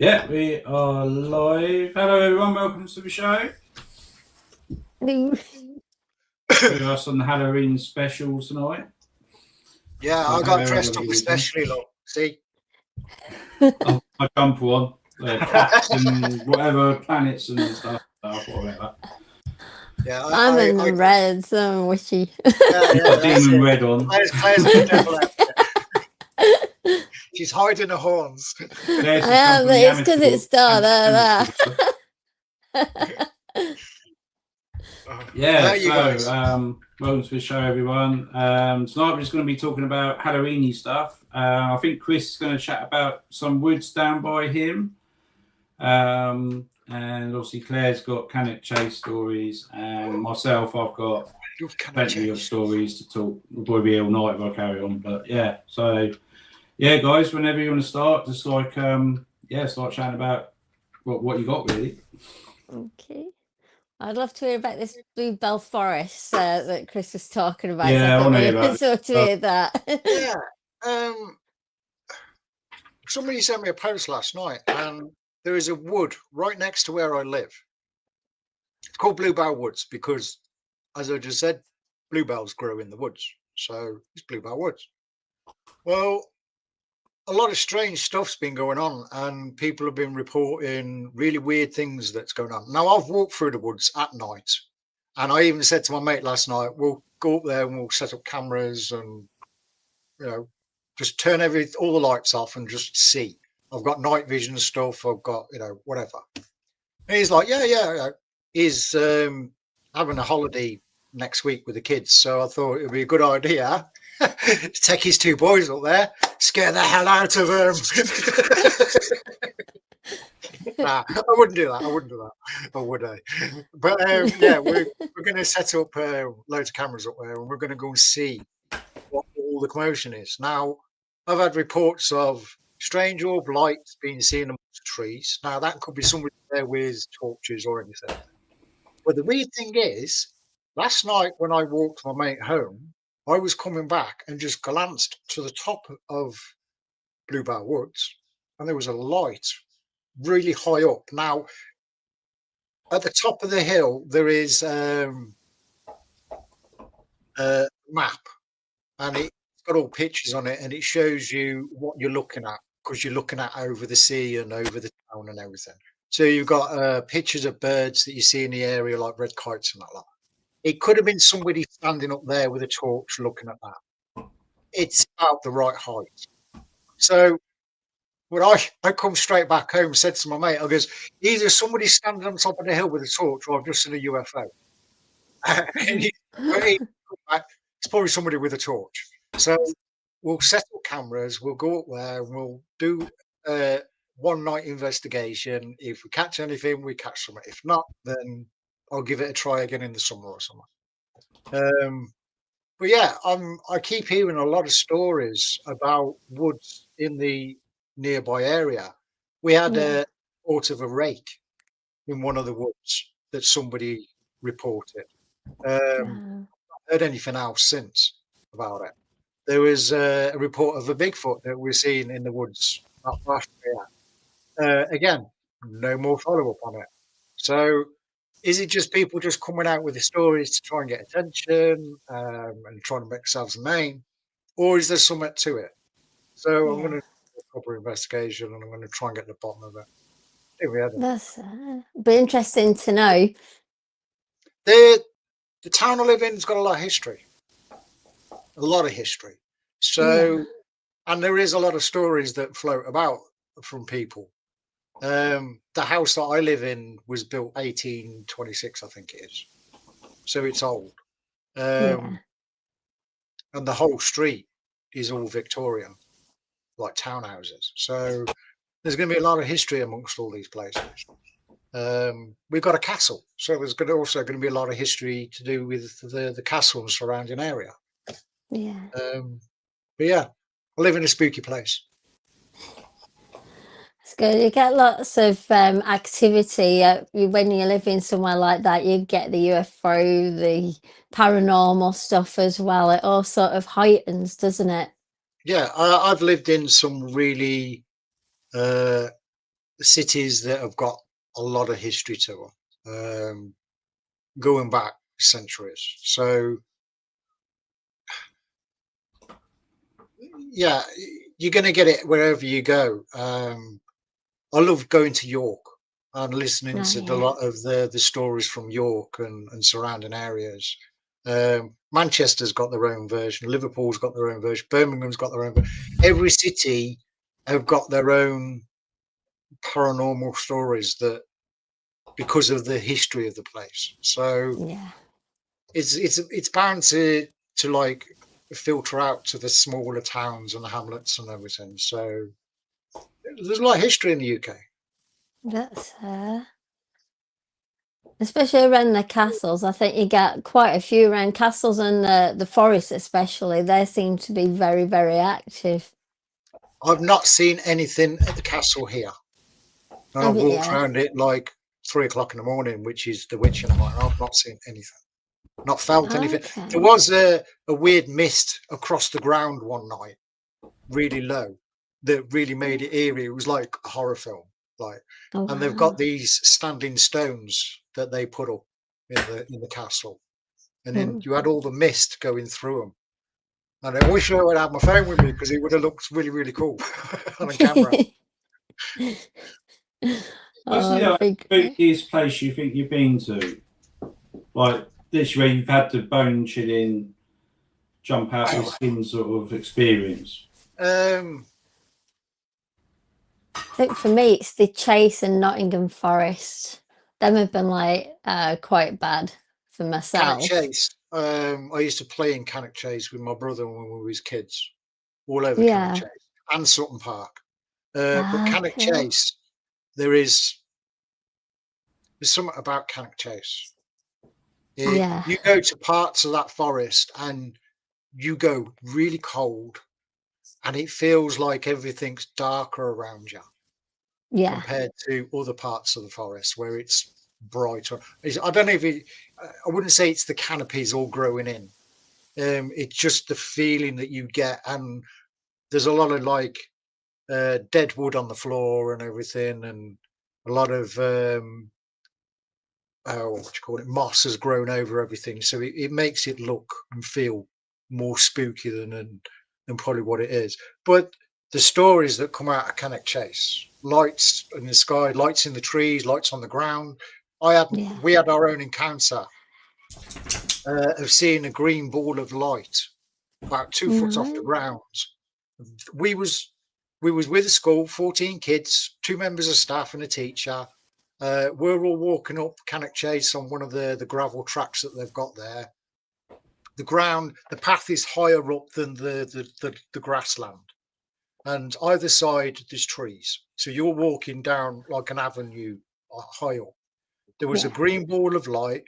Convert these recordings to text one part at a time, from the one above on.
Yeah, we are live. Hello, everyone. Welcome to the show. With us on the Halloween special tonight. Yeah, So I got hello, dressed up everybody. especially, look. See? Oh, my jumper on. Cats and whatever, planets and stuff. I thought about that. Yeah, I'm in the red, so I'm wishy. Yeah, You've got demon red on. Claire's got the devil out. She's hiding her horns. Yeah, but it's because it's dark there. Yeah, so welcome to the show, everyone. Tonight we're just going to be talking about Halloweeny stuff. I think Chris is going to chat about some woods down by him. And obviously Claire's got Cannock Chase stories, and myself, I've got plenty of stories to talk. We'll probably be all night if I carry on, but yeah. So yeah, guys, whenever you want to start, just like start chatting about what you got really. Okay. I'd love to hear about this Bluebell Forest that Chris was talking about. Yeah, so I want to hear about to hear that. Yeah. Somebody sent me a post last night, and there is a wood right next to where I live. It's called Bluebell Woods because, as I just said, bluebells grow in the woods. So it's Bluebell Woods. Well, a lot of strange stuff's been going on, and people have been reporting really weird things that's going on. Now, I've walked through the woods at night, and I even said to my mate last night, we'll go up there and we'll set up cameras and, just turn all the lights off and just see. I've got night vision stuff. I've got, whatever. And he's like, yeah. He's having a holiday next week with the kids. So I thought it would be a good idea to take his two boys up there, scare the hell out of them. Nah, I wouldn't do that. Or would I? But yeah, we're going to set up loads of cameras up there, and we're going to go and see what all the commotion is. Now, I've had reports of strange orb lights being seen amongst trees. Now, that could be somebody there with torches or anything. But the weird thing is, last night when I walked my mate home, I was coming back and just glanced to the top of Bluebell Woods, and there was a light really high up. Now, at the top of the hill, there is a map, and it's got all pictures on it, and it shows you what you're looking at because you're looking at over the sea and over the town and everything. So you've got pictures of birds that you see in the area, like red kites and that. It could have been somebody standing up there with a torch looking at that. It's about the right height. So when I come straight back home, said to my mate, I goes, either somebody standing on top of the hill with a torch or I've just seen a UFO. It's probably somebody with a torch. So we'll set up cameras, we'll go up there, and we'll do one night investigation. If we catch anything, we catch something. If not, then I'll give it a try again in the summer or something. But yeah, I keep hearing a lot of stories about woods in the nearby area. We had a report of a rake in one of the woods that somebody reported. Not heard anything else since about it. There was a report of a Bigfoot that we're seeing in the woods not far from here. Again, no more follow-up on it. So is it just people just coming out with the stories to try and get attention and trying to make themselves a name? Or is there something to it? So I'm going to do a proper investigation, and I'm going to try and get to the bottom of it. That's be interesting to know. The town I live in has got a lot of history. So, and there is a lot of stories that float about from people. The house that I live in was built 1826, I think it is. So it's old. And the whole street is all Victorian, like townhouses. So there's going to be a lot of history amongst all these places. We've got a castle, so there's also going to be a lot of history to do with the castle and surrounding area. Yeah. But yeah, I live in a spooky place. It's good. You get lots of activity when you live in somewhere like that. You get the UFO, the paranormal stuff as well. It all sort of heightens, doesn't it? Yeah, I've lived in some really cities that have got a lot of history to them, going back centuries. So yeah, you're going to get it wherever you go. I love going to York and listening Oh, to a yeah. lot of the stories from York and surrounding areas. Manchester's got their own version. Liverpool's got their own version. Birmingham's got their own version. Every city have got their own paranormal stories that because of the history of the place. So Yeah. it's bound to like filter out to the smaller towns and the hamlets and everything. So there's a lot of history in the UK. That's especially around the castles. I think you get quite a few around castles and the forests, especially. They seem to be very, very active. I've not seen anything at the castle here. And I've walked Yeah. around it like 3 o'clock in the morning, which is the witching hour. And I've not seen anything, not felt anything. Okay. There was a weird mist across the ground one night, really low, that really made it eerie. It was like a horror film. Like, Oh, and they've wow. got these standing stones that they put up in the castle, and then you had all the mist going through them. And I wish I would have my phone with me because it would have looked really, really cool on a camera. What's the Oh, big. spookiest place you think you've been to? Like this, where you've had to bone chilling, jump out your skin sort of experience. I think for me, it's the Chase and Nottingham Forest. Them have been like quite bad for myself. Cannock Chase. I used to play in Cannock Chase with my brother when we was kids, all over Yeah. Cannock Chase and Sutton Park. But Cannock Okay. Chase, there's something about Cannock Chase. Yeah. You go to parts of that forest and you go really cold, and it feels like everything's darker around you Yeah. compared to other parts of the forest where it's brighter. I don't know if I wouldn't say it's the canopies all growing in. It's just the feeling that you get, and there's a lot of like dead wood on the floor and everything, and a lot of what you call it, moss has grown over everything, so it makes it look and feel more spooky than probably what it is. But the stories that come out of Cannock Chase, lights in the sky, lights in the trees, lights on the ground. We had our own encounter of seeing a green ball of light about 2 foot off the ground. We was with a school, 14 kids, 2 members of staff and a teacher. We're all walking up Cannock Chase on one of the gravel tracks that they've got there. The path is higher up than the grassland, and either side there's trees. So you're walking down like an avenue high up. There was a green ball of light,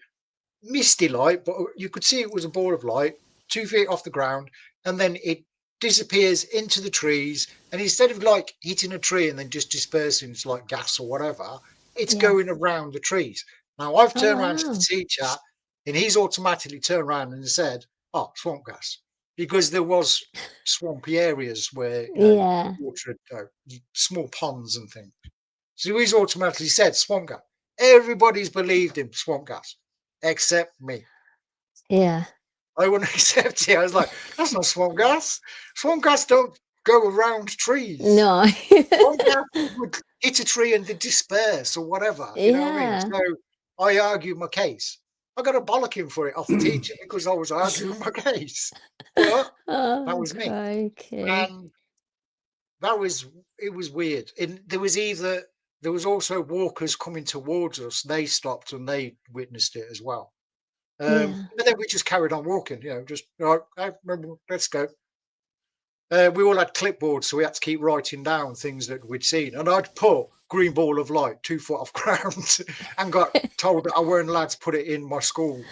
misty light, but you could see it was a ball of light 2 feet off the ground, and then it disappears into the trees. And instead of like hitting a tree and then just dispersing, it's like gas or whatever, it's going around the trees. Now I've turned around to the teacher, and he's automatically turned around and said, "Oh, swamp gas," because there was swampy areas where water, small ponds and things. So he's automatically said swamp gas. Everybody's believed in swamp gas except me. Yeah. I wouldn't accept it. I was like, "That's not swamp gas. Swamp gas don't go around trees. No. Swamp gas would hit a tree and disperse or whatever." You know what I mean? So I argued my case. I got a bollocking for it off the teacher because I was arguing my case. But that was me. And it was weird. And there was also walkers coming towards us. They stopped and they witnessed it as well. And then we just carried on walking, just all right, remember, let's go. We all had clipboards, so we had to keep writing down things that we'd seen. And I'd put green ball of light 2 foot off ground and got told that I weren't allowed to put it in my school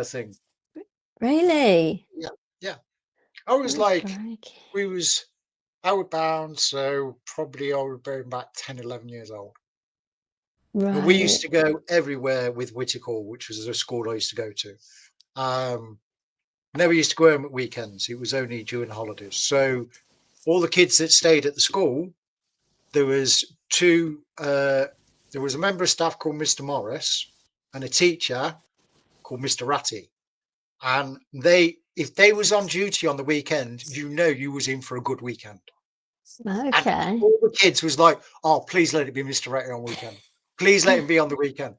thing. Really? Yeah. I was we was outward bound, so probably I was about 10, 11 years old. Right. And we used to go everywhere with Whittick, which was a school I used to go to. Never used to go home at weekends. It was only during holidays. So all the kids that stayed at the school, there was there was a member of staff called Mr. Morris and a teacher called Mr. Ratty. And if they was on duty on the weekend, you was in for a good weekend. Okay. And all the kids was like, oh, please let it be Mr. Ratty on weekend. Please let him be on the weekend.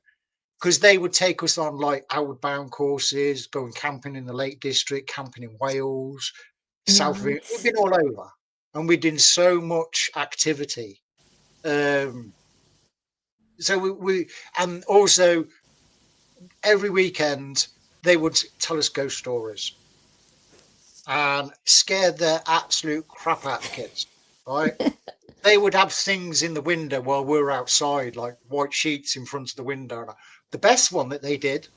Because they would take us on like outward bound courses, going camping in the Lake District, camping in Wales, South of England. We've been all over. And we did so much activity. So we and also every weekend they would tell us ghost stories and scare the absolute crap out of the kids, right? They would have things in the window while we were outside, like white sheets in front of the window. The best one that they did,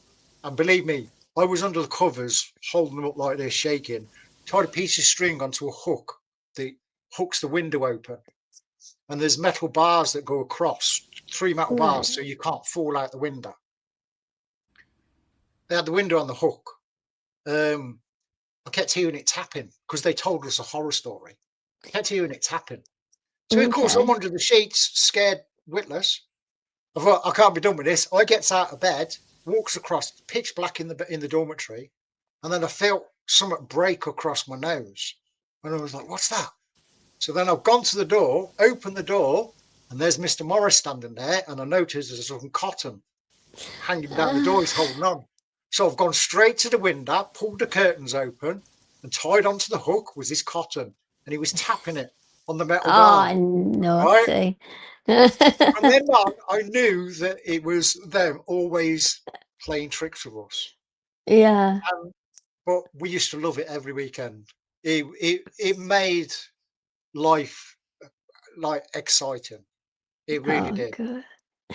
and believe me, I was under the covers holding them up like this, shaking, tied a piece of string onto a hook that hooks the window open. And there's metal bars that go across, 3 metal bars, so you can't fall out the window. They had the window on the hook. I kept hearing it tapping because they told us a horror story. I kept hearing it tapping. So, of course, I'm under the sheets, scared witless. I thought, I can't be done with this. I gets out of bed, walks across, pitch black in the dormitory, and then I felt something break across my nose. And I was like, what's that? So then I've gone to the door, opened the door, and there's Mr. Morris standing there, and I noticed there's some cotton hanging down the door. He's holding on. So I've gone straight to the window, pulled the curtains open, and tied onto the hook was this cotton, and he was tapping it on the metal bar. Naughty. Right? From then on, I knew that it was them always playing tricks with us. Yeah. But we used to love it every weekend. It made life like exciting. It really did. Good.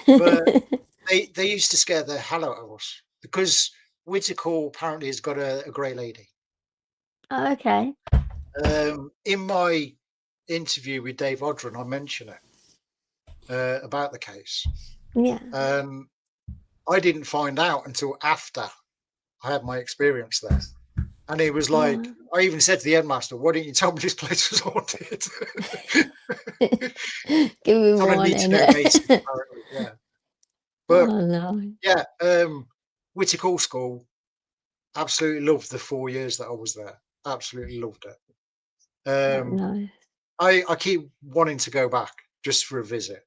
But they used to scare the hell out of us because Whittical apparently has got a grey lady. Okay. In my interview with Dave Odron, I mention it about the case. Yeah. I didn't find out until after I had my experience there. And he was like, I even said to the headmaster, why didn't you tell me this place was haunted? Give me warning. Yeah. But no. yeah, Whittical School, absolutely loved the 4 years that I was there. Absolutely loved it. Nice. I keep wanting to go back just for a visit.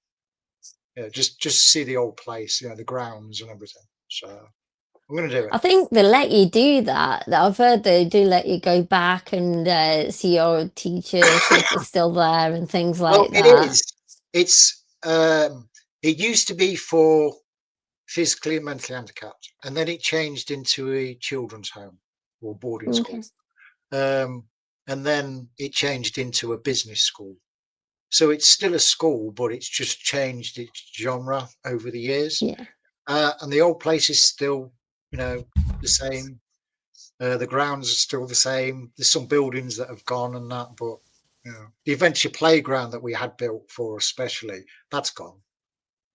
Yeah, just see the old place, the grounds and everything. So I'm going to do it. I think they let you do that. I've heard they do let you go back and see your teachers if they're still there and things like that. It is. It's it used to be for physically and mentally handicapped, and then it changed into a children's home or boarding school. And then it changed into a business school. So it's still a school, but it's just changed its genre over the years. Yeah. And the old place is still, the same. The grounds are still the same. There's some buildings that have gone and that, but the adventure playground that we had built for especially, that's gone.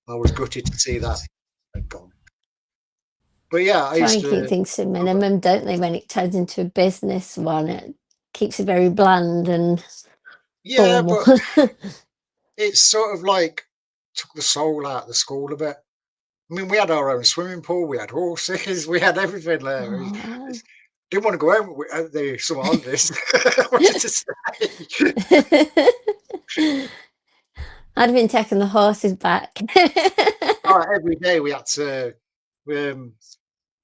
I was gutted to see that had gone. But yeah, I used to keep things to minimum, don't they? When it turns into a business one, it keeps it very bland and formal. But it's sort of like took the soul out of the school a bit. I mean, we had our own swimming pool, we had horses, we had everything there. Didn't want to go home out there some holidays. I wanted to stay. I'd have been taking the horses back. Every day we had to.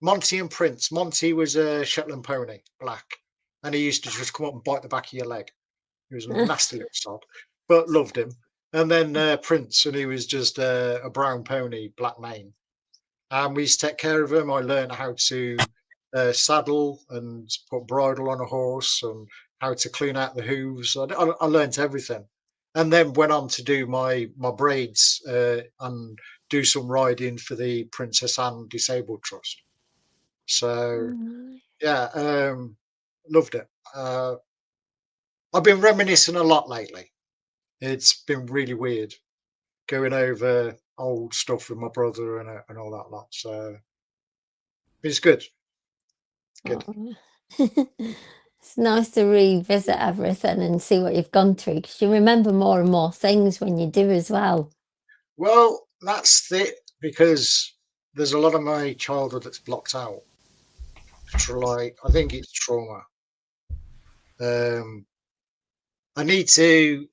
Monty and Prince. Monty was a Shetland pony, black, and he used to just come up and bite the back of your leg. He was a nasty little sod, but loved him. And then Prince, and he was just a brown pony, black mane. And we used to take care of him. I learned how to saddle and put bridle on a horse and how to clean out the hooves. I learned everything. And then went on to do my braids and do some riding for the Princess Anne Disabled Trust. So, yeah, loved it. I've been reminiscing a lot lately. It's been really weird going over old stuff with my brother and all that lot. So, it's good. Good. It's nice to revisit everything and see what you've gone through because you remember more and more things when you do as well. Well, that's it, because there's a lot of my childhood that's blocked out. Like, I think it's trauma. I need to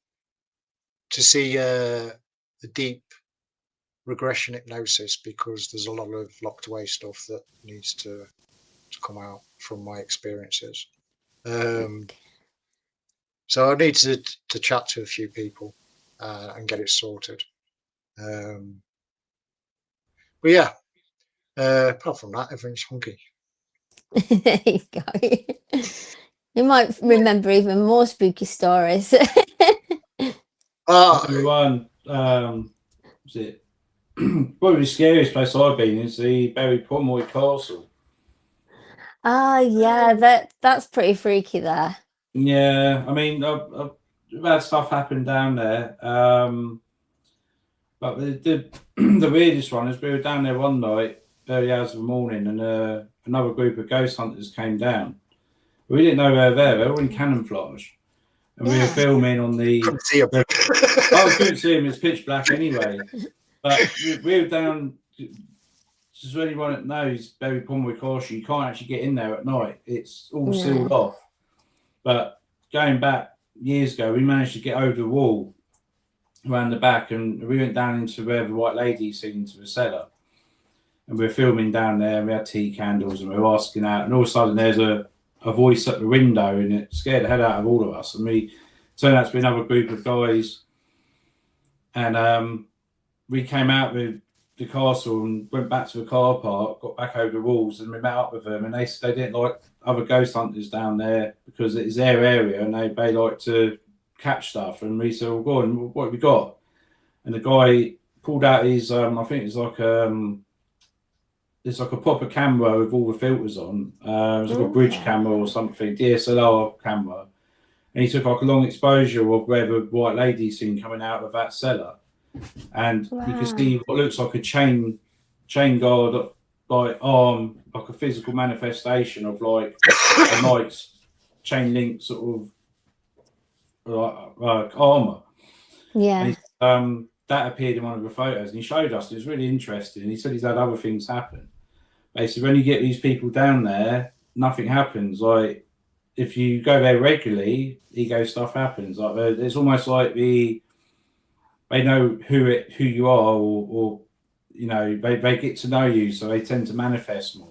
see a deep regression hypnosis, because there's a lot of locked away stuff that needs to come out from my experiences. So I need to chat to a few people and get it sorted. But yeah, apart from that, everything's hunky. There you go. You might remember even more spooky stories. Everyone, was it? Probably the scariest place I've been is the Berry Pomeroy Castle. Ah, yeah, that's pretty freaky there. Yeah, I mean, I've had stuff happen down there. But the the weirdest one is we were down there one night, early hours of the morning, and another group of ghost hunters came down. We didn't know they were there. They were in camouflage, and we were filming on the. Couldn't see 'em. I couldn't see him. It's pitch black anyway. But we were down. Just for anyone that knows Berry Pomeroy Castle, you can't actually get in there at night. It's all sealed off. But going back years ago, we managed to get over the wall around the back, and we went down into where the White Lady seen into the cellar. And we were filming down there, and we had tea candles, and we were asking out, and all of a sudden there's a voice at the window, and it scared the head out of all of us. And we turned out to be another group of guys, and we came out with the castle and went back to the car park, got back over the walls, and we met up with them, and they said they didn't like other ghost hunters down there because it's their area, and they like to catch stuff. And we said, well, go on, what have we got? And the guy pulled out his I think it's like a proper camera with all the filters on. It was like a bridge camera or something, DSLR camera. And he took like a long exposure of where the White Lady seen coming out of that cellar. And you can see what looks like a chain guard like arm, like a physical manifestation of like a knight's chain link sort of like armor. Yeah. And that appeared in one of the photos, and he showed us. It was really interesting. He said he's had other things happen. Basically, when you get these people down there, nothing happens. Like if you go there regularly, ego stuff happens. Like it's almost like they know who you are, or you know they get to know you, so they tend to manifest more.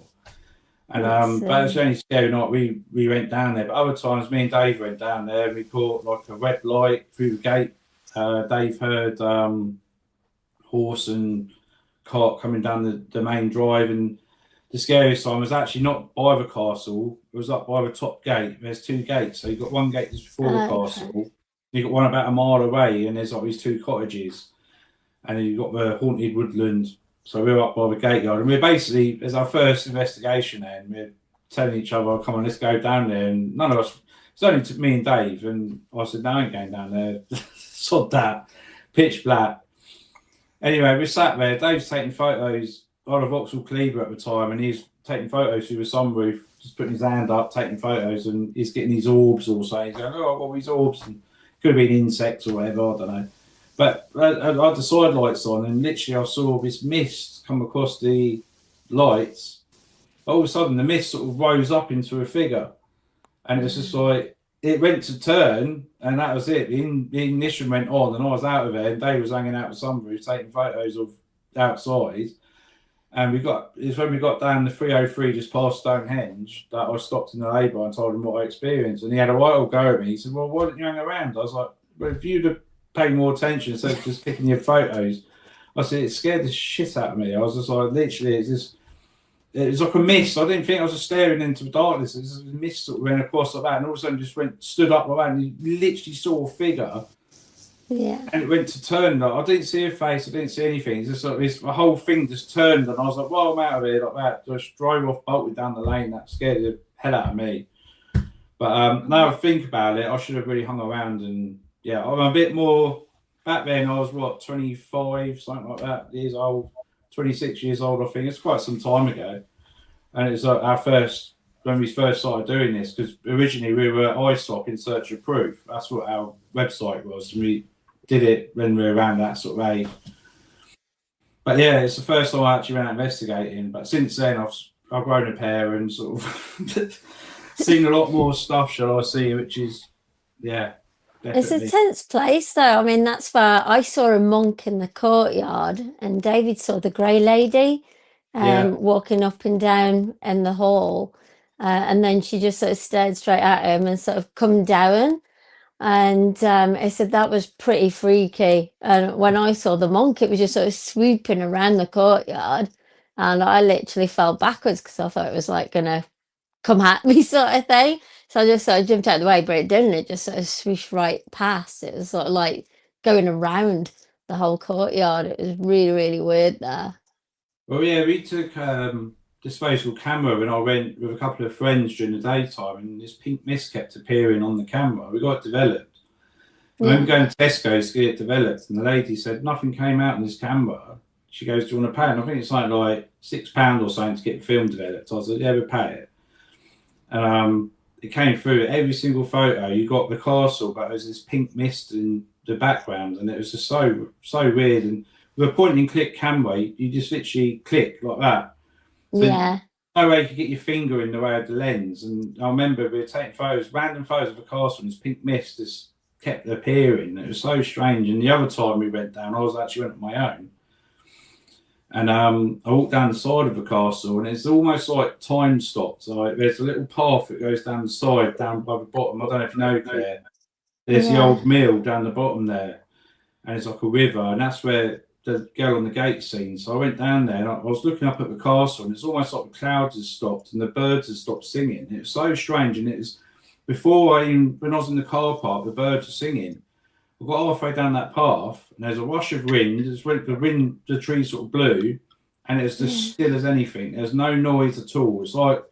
And but it's only scary night we went down there. But other times, me and Dave went down there, and we caught like a red light through the gate. Dave heard horse and cart coming down the main drive, and the scariest time was actually not by the castle. It was up by the top gate. There's two gates, so you've got one gate just before the castle. You've got one about a mile away, and there's like these two cottages, and then you've got the haunted woodland. So we're up by the gate yard, and we're basically, as our first investigation there, and we're telling each other, come on, let's go down there. And none of us, it's only me and Dave, and I said, no, I ain't going down there. Sod that. Pitch black. Anyway, we sat there. Dave's taking photos. I had a Vauxhall Cleaver at the time, and he's taking photos through the sunroof, just putting his hand up, taking photos, and he's getting these orbs all saying, he's going, oh, well, these orbs, and could have been insects or whatever, I don't know. But I had the side lights on, and literally I saw this mist come across the lights. All of a sudden, the mist sort of rose up into a figure, and it was just like, it went to turn, and that was it. The ignition went on, and I was out of there, and Dave was hanging out with sunroof, taking photos of outside. And it's when we got down the 303 just past Stonehenge that I stopped in the labour and told him what I experienced. And he had a right old go at me. He said, well, why didn't you hang around? I was like, well, if you'd have paid more attention instead of just picking your photos. I said, it scared the shit out of me. I was just like, literally, it was like a mist. I didn't think I was just staring into the darkness. It was a mist sort of went across like that, and all of a sudden just stood up like that, and you literally saw a figure. Yeah. And it went to turn. Like, I didn't see a face. I didn't see anything. It's just like the whole thing just turned, and I was like, well, I'm out of here like that. Just drove off, bolted down the lane. That scared the hell out of me. But now I think about it, I should have really hung around. And yeah, I'm a bit more. Back then, I was what, 25, something like that, years old, 26 years old, I think. It's quite some time ago. And it's like when we first started doing this, because originally we were ISOC, In Search of Proof. That's what our website was. And we did it when we were around that sort of age. But yeah, it's the first time I actually went out investigating. But since then, I've grown a pair and sort of seen a lot more stuff, shall I say, which is, yeah, It's a definitely. tense place, though. I mean, that's where I saw a monk in the courtyard, and David saw the grey lady Yeah. walking up and down in the hall. And then she just sort of stared straight at him and sort of come down. And I said that was pretty freaky. And when I saw the monk, it was just sort of swooping around the courtyard. And I literally fell backwards because I thought it was like going to come at me, sort of thing. So I just sort of jumped out of the way, but it didn't. It just sort of swooshed right past. It was sort of like going around the whole courtyard. It was really, really weird there. Well, yeah, we took disposable camera when I went with a couple of friends during the daytime, and this pink mist kept appearing on the camera. We got it developed. I remember Yeah. going to Tesco's to get it developed, and the lady said nothing came out on this camera. She goes, "Do you want to pay?" And I think it's like £6 or something to get the film developed. I said, "Yeah, we'll pay it." And it came through every single photo. You got the castle, but there was this pink mist in the background, and it was just so weird. And with a point and click camera, you just literally click like that. So Yeah. no way you could get your finger in the way of the lens. And I remember we were taking photos, random photos of the castle, and this pink mist just kept appearing. It was so strange. And the other time we went down, I was actually went on my own. And I walked down the side of the castle, and it's almost like time stopped. Like there's a little path that goes down the side, down by the bottom. I don't know if you know, Claire. There's the Yeah. old mill down the bottom there, and it's like a river, and that's where the girl on the gate scene. So I went down there, and I was looking up at the castle, and it's almost like the clouds had stopped and the birds had stopped singing. It was so strange, and it was before when I was in the car park, the birds were singing. I got halfway down that path, and there's a rush of wind. The trees sort of blew, and it was just still as anything. There's no noise at all. It's like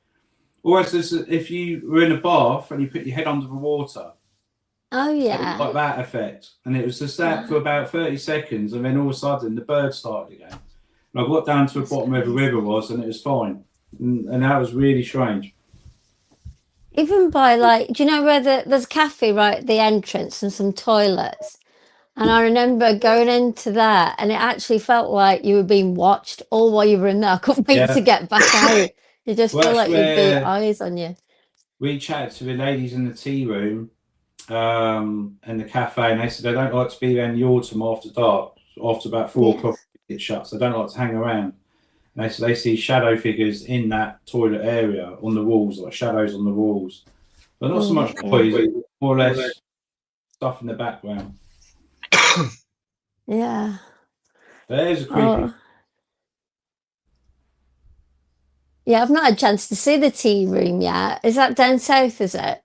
almost as if you were in a bath and you put your head under the water. Oh, It was yeah. like that effect, and it was just that for about 30 seconds, and then all of a sudden the birds started again. And I got down to the bottom where the river was, and it was fine, and that was really strange. Even by like, do you know where there's a cafe right at the entrance and some toilets? And I remember going into that, and it actually felt like you were being watched all while you were in there. I couldn't wait to Yeah. get back out. You just Well, feel that's like you'd be where eyes on you. we chatted to the ladies in the tea room and the cafe, and they said they don't like to be there in the autumn after dark, after about 4 o'clock it shuts. They don't like to hang around. And they said they see shadow figures in that toilet area on the walls, like shadows on the walls, but not so much boys, more or less stuff in the background. Yeah. There's a creepy. Oh. Yeah, I've not had a chance to see the tea room yet. Is that down south, is it?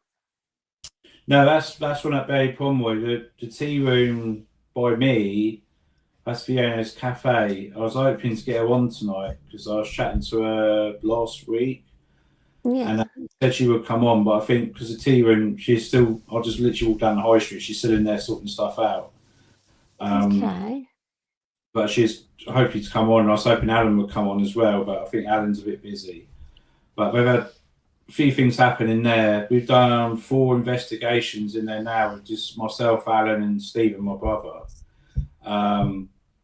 No, that's one at Berry Pomeroy. The tea room by me, that's Fiona's cafe. I was hoping to get her on tonight because I was chatting to her last week, Yeah. and she said she would come on. But I think because the tea room, she's still. I just literally walked down the high street. She's still in there sorting stuff out. Okay. But she's hoping to come on. And I was hoping Alan would come on as well, but I think Alan's a bit busy. But we've had a few things happen in there. We've done 4 investigations in there now with just myself, Alan, and Stephen, my brother.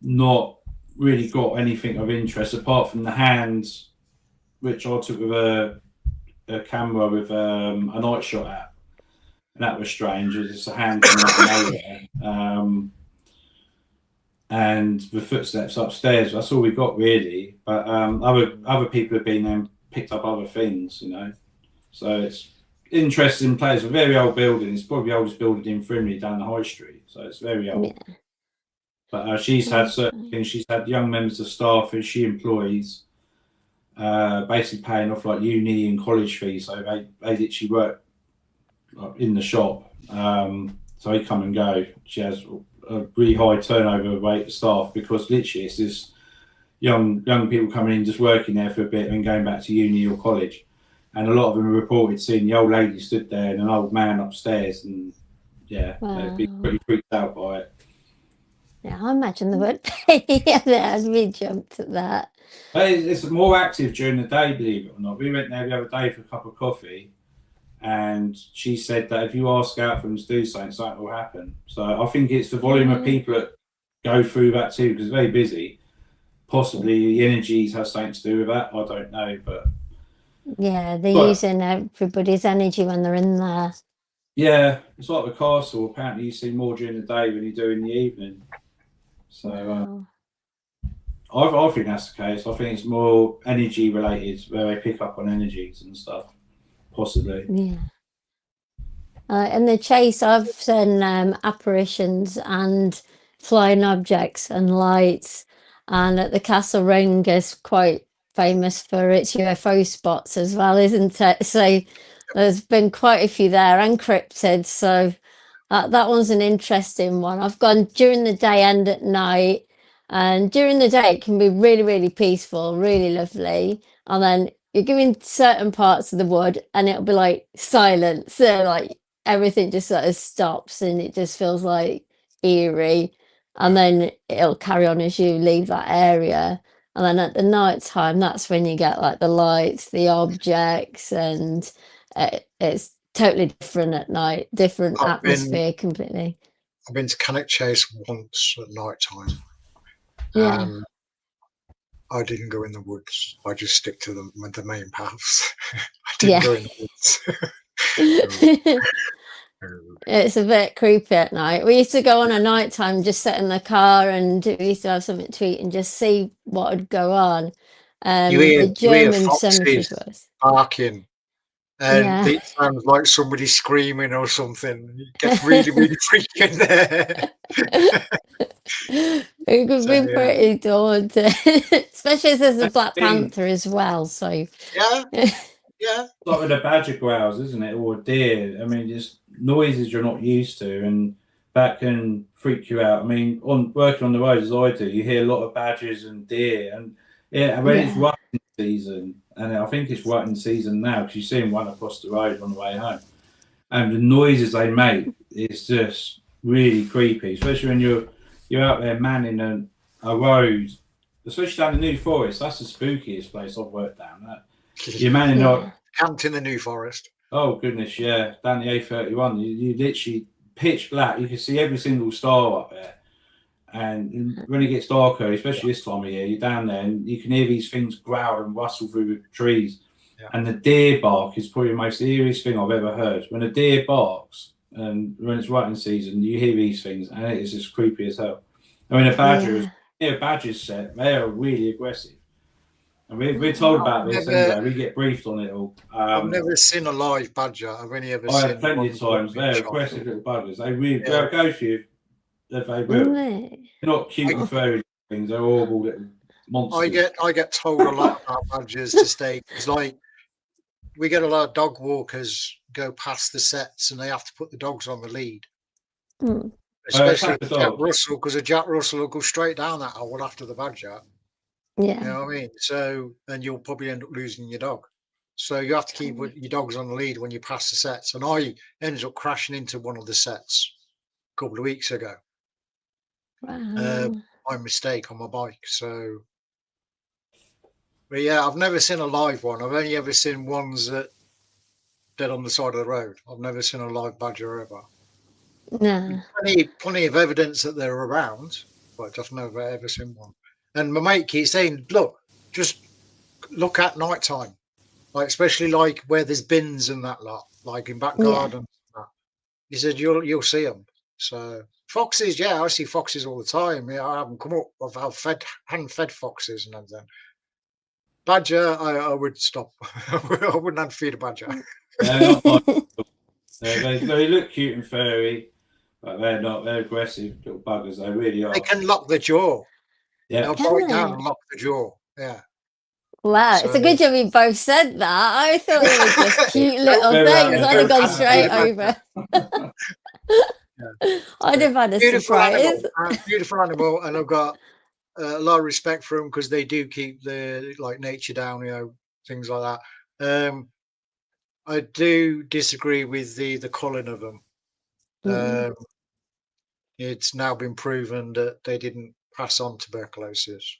Not really got anything of interest apart from the hands, which I took with a camera with a night shot app. And that was strange. It was just a hand from nowhere. And the footsteps upstairs. That's all we got really. But other people have been there and picked up other things, you know. So it's interesting place. A very old building. It's probably the oldest building in Frimley down the high street. So it's very old. Yeah. But she's had certain things. She's had young members of staff who she employs, basically paying off like uni and college fees. So they literally work in the shop. So they come and go. She has a really high turnover rate of staff because literally it's just young people coming in, just working there for a bit and going back to uni or college. And a lot of them reported seeing the old lady stood there and an old man upstairs, and yeah, they'd be pretty freaked out by it. Yeah, I imagine they would be. Yeah, I'd be jumped at that. But it's more active during the day, believe it or not. We went there the other day for a cup of coffee, and she said that if you ask out for them to do something will happen. So I think it's the volume of people that go through that too, because it's very busy. possibly the energies have something to do with that. I don't know, but Yeah, they're But- using everybody's energy when they're in there. yeah, it's like the castle. Apparently, you see more during the day than you do in the evening. So Wow. I think that's the case. I think it's more energy related, where they pick up on energies and stuff, possibly. Yeah. In the chase, I've seen apparitions and flying objects and lights, and at the Castle Ring is quite famous for its UFO spots as well, isn't it? So there's been quite a few there and cryptids. So that one's an interesting one. I've gone during the day and at night, and during the day it can be really, really peaceful, really lovely, and then you go in certain parts of the wood and it'll be like silence, so like everything just sort of stops and it just feels like eerie, and then it'll carry on as you leave that area, and then at the night time that's when you get like the lights, the objects, and it's totally different at night, different atmosphere completely. I've been to Cannock Chase once at night time. Yeah. I didn't go in the woods. I just stick to the main paths. I didn't go in the woods. It's a bit creepy at night. We used to go on a night time, just sit in the car, and we used to have something to eat and just see what would go on. The German cemetery was barking, and Yeah. it sounds like somebody screaming or something. It gets really, really freaky in there. It could So, be yeah. pretty daunting, especially as there's a Black thing. Panther as well. So Yeah, yeah. Like with a badger growls, isn't it, or a deer? I mean, just noises you're not used to, and that can freak you out. I mean, on working on the roads as I do, you hear a lot of badgers and deer, and when it's Yeah. rutting season, and I think it's rutting season now because you see them run across the road on the way home, and the noises they make is just really creepy, especially when you're out there manning a road, especially down the New Forest. That's the spookiest place I've worked down. You're manning Yeah. Camped in the New Forest. Oh goodness, yeah, down the A31, you literally pitch black. You can see every single star up there, and when it gets darker, especially this time of year, you're down there and you can hear these things growl and rustle through the trees. Yeah. And the deer bark is probably the most eeriest thing I've ever heard. When a deer barks, and when it's rutting season, you hear these things, and it is just creepy as hell. I mean, a badger's set, they are really aggressive. And we're told about this anyway. We get briefed on it all. I've never seen a live badger. I've only ever I seen had plenty of times. They're aggressive little buggers. They really they'll go for you. If they will. Isn't it? They're not cute and furry things. They're horrible little monsters. I get told a lot about badgers to stay. It's like we get a lot of dog walkers go past the sets and they have to put the dogs on the lead. Mm. Especially the Jack dog. Russell, because a Jack Russell will go straight down that hole after the badger. Yeah. You know what I mean? So, and you'll probably end up losing your dog. So you have to keep your dogs on the lead when you pass the sets. And I ended up crashing into one of the sets a couple of weeks ago. Wow. My mistake on my bike. So, but yeah, I've never seen a live one. I've only ever seen ones that dead on the side of the road. I've never seen a live badger ever. No. Plenty of evidence that they're around, but I've never ever seen one. And my mate keeps saying, "Look, just look at night time, like especially like where there's bins and that lot, like in back gardens." Yeah. He said, "You'll see them." So foxes, yeah, I see foxes all the time. Yeah, I haven't come up. I've hand fed foxes and everything. Badger, I would stop. I wouldn't have to feed a badger. They look cute and furry, but they're not. They're aggressive little buggers. They really are. They can lock the jaw. Yeah, They'll bite down and lock the jaw. Yeah. Wow, it's a good job you both said that. I thought they were just cute little things. I'd have gone straight over. I'd have had a surprise. Beautiful animal, and I've got a lot of respect for them because they do keep the nature down, things like that. I do disagree with the culling of them. It's now been proven that they didn't pass on tuberculosis.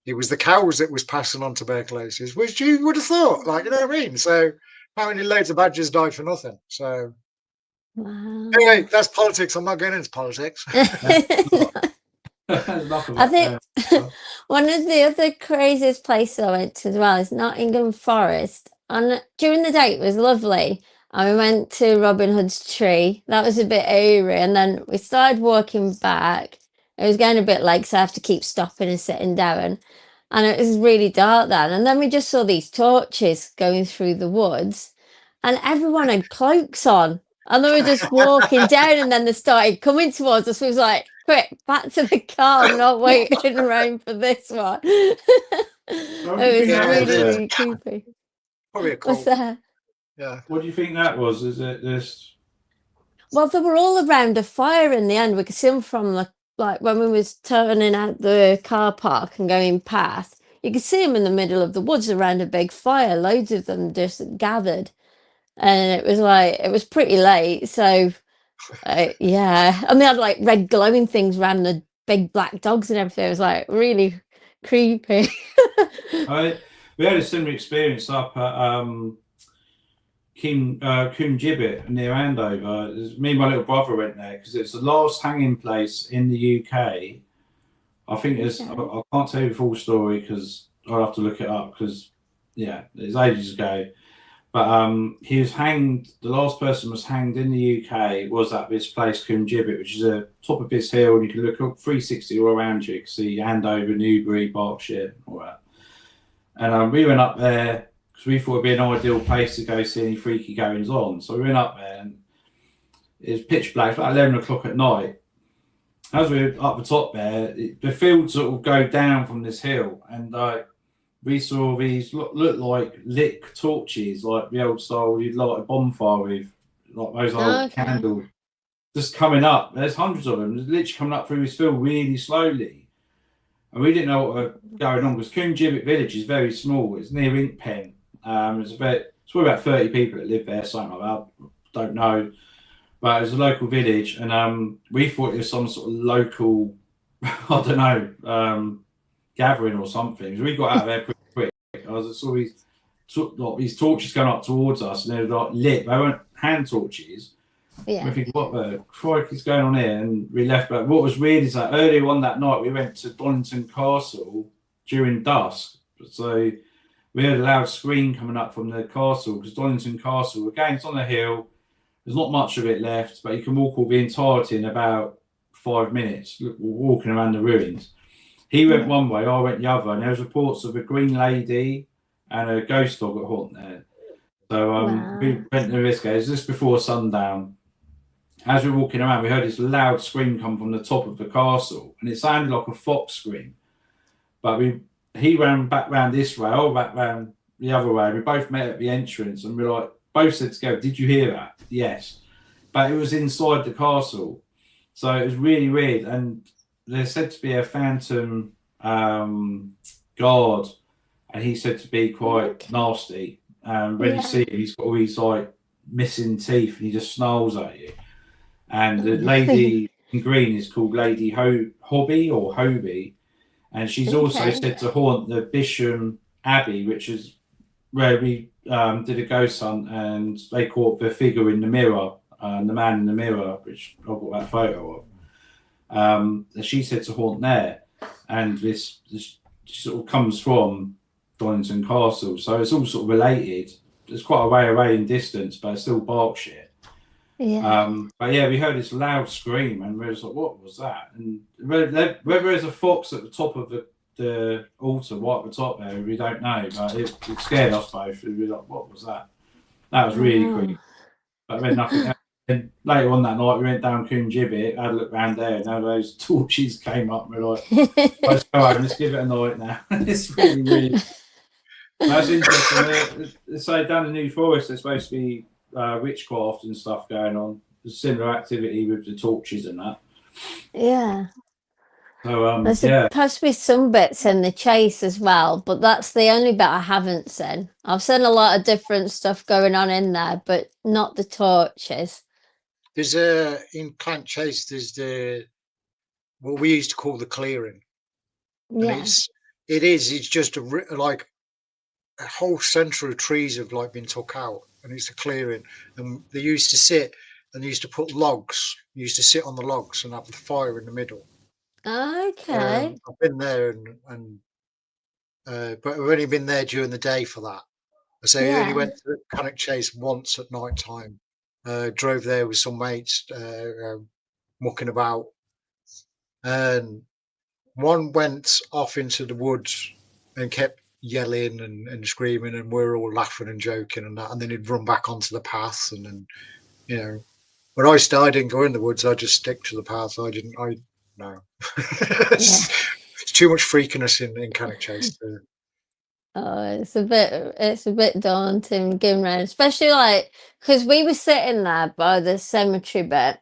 It was the cows that was passing on tuberculosis, which you would have thought, you know what I mean? So apparently loads of badgers died for nothing. So Wow. anyway, that's politics. I'm not getting into politics. There's enough of I that think going. one of the other craziest places I went to as well is Nottingham Forest. And during the day it was lovely. And we went to Robin Hood's tree. That was a bit eerie. And then we started walking back. It was getting a bit late, so I have to keep stopping and sitting down. And it was really dark then. And then we just saw these torches going through the woods, and everyone had cloaks on. And they were just walking down, and then they started coming towards us. We was like, quick, back to the car. I'm not waiting around for this one. What do you It was think that was? really, really creepy. Probably a What's cult. that? Yeah. What do you think that was? Is it this? Well, they were all around a fire in the end. We could see them from the, like, when we was turning out the car park and going past. You could see them in the middle of the woods around a big fire. Loads of them just gathered, and it was like it was pretty late. So yeah, and they had like red glowing things around the big black dogs and everything. It was like really creepy. We had a similar experience up at Coombe Gibbet near Andover. Me and my little brother went there because it's the last hanging place in the UK. I think it's. Okay. I can't tell you the full story because I'll have to look it up because yeah, it's ages ago. But he was hanged. The last person was hanged in the UK was at this place, Coombe Gibbet, which is a top of this hill, and you can look up 360 all around you. You can see Andover, Newbury, Berkshire, all that. And we went up there because we thought it'd be an ideal place to go see any freaky goings on. So we went up there, and it was pitch black, about 11 o'clock at night. As we were up the top there, the fields sort of go down from this hill, and we saw these look like lit torches, like the old style you'd light a bonfire with, like those old candles, just coming up. There's hundreds of them, literally coming up through this field really slowly. And we didn't know what was going on because Coombe Gibbet village is very small. It's near Inkpen. It's probably about 30 people that live there, something like that. Don't know. But it's a local village, and we thought it was some sort of local, I don't know, gathering or something. So we got out of there pretty quick. I saw these torches going up towards us, and they were like lit. They weren't hand torches. Yeah. We think, what the crike is going on here? And we left. But what was weird is that earlier on that night, we went to Donington Castle during dusk. So we heard a loud scream coming up from the castle because Donington Castle, again, it's on a hill. There's not much of it left, but you can walk all the entirety in about 5 minutes, walking around the ruins. He went one way, I went the other, and there was reports of a green lady and a ghost dog at haunt there. So we went to this guy. It was just before sundown. As we were walking around, we heard this loud scream come from the top of the castle, and it sounded like a fox scream. But he ran back round this way, I back round the other way. We both met at the entrance, and we like both said together, "Did you hear that?" Yes, but it was inside the castle, so it was really weird. And there's said to be a phantom guard, and he's said to be quite nasty. When you see him, he's got all these like missing teeth, and he just snarls at you. And the lady in green is called Lady Hobby or Hobie, and she's also said to haunt the Bisham Abbey, which is where we did a ghost hunt, and they caught the figure in the mirror, the man in the mirror, which I've got that photo of. She said to haunt there, and this sort of comes from Donington Castle, so it's all sort of related. It's quite a way away in distance, but it's still Berkshire. Yeah. But yeah, we heard this loud scream, and we were like, "What was that?" And whether there's a fox at the top of the altar, right at the top there, we don't know. But it scared us both. We were like, "What was that?" That was really creepy. But we had nothing else. And later on that night, we went down Coombe Gibbet, had a look around there, and now those torches came up. We're like, "Let's go home. Let's give it a night now." It's really weird. That's interesting. So down the New Forest, there's supposed to be witchcraft and stuff going on. There's similar activity with the torches and that. Yeah. So There's supposed to be some bits in the chase as well, but that's the only bit I haven't seen. I've seen a lot of different stuff going on in there, but not the torches. There's in Plant Chase, there's what we used to call the clearing. Yeah. And it's just like a whole centre of trees have like been took out, and it's a clearing. And they used to sit and they used to put logs. You used to sit on the logs and have the fire in the middle. Okay. I've been there but I've only been there during the day for that. So I only Yeah. went to Cannock Chase once at night time. Drove there with some mates, mucking about, and one went off into the woods and kept yelling and screaming, and we were all laughing and joking and that. And then he'd run back onto the path, and then when I didn't go in the woods. I just stick to the path. No. Yeah. It's too much freakiness in Cannock Chase. Oh, it's a bit daunting going around, especially like because we were sitting there by the cemetery bit,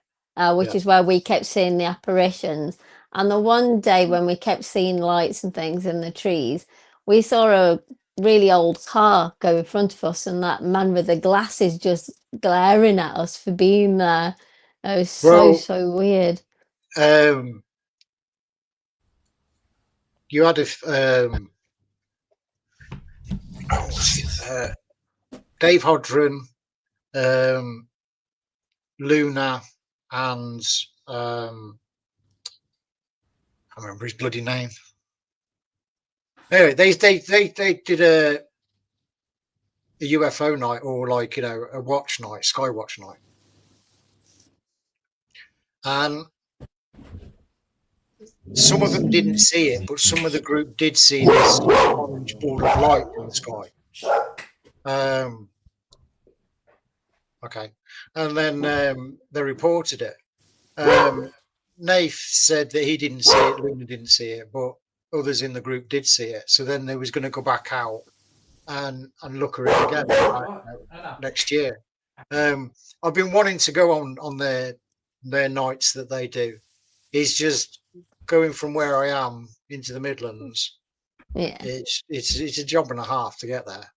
which Yeah. is where we kept seeing the apparitions. And the one day when we kept seeing lights and things in the trees, we saw a really old car go in front of us, and that man with the glasses just glaring at us for being there. It was so weird. You had Dave Hodron, Luna, and I can't remember his bloody name. Anyway, they did a UFO night, or like a watch night, sky watch night, and some of them didn't see it, but some of the group did see this orange ball of light in the sky. Okay, and then they reported it. Nath said that he didn't see it, Luna didn't see it, but others in the group did see it. So then they was going to go back out and look at it again next year. I've been wanting to go on their nights that they do. It's just going from where I am into the Midlands. Yeah, it's a job and a half to get there.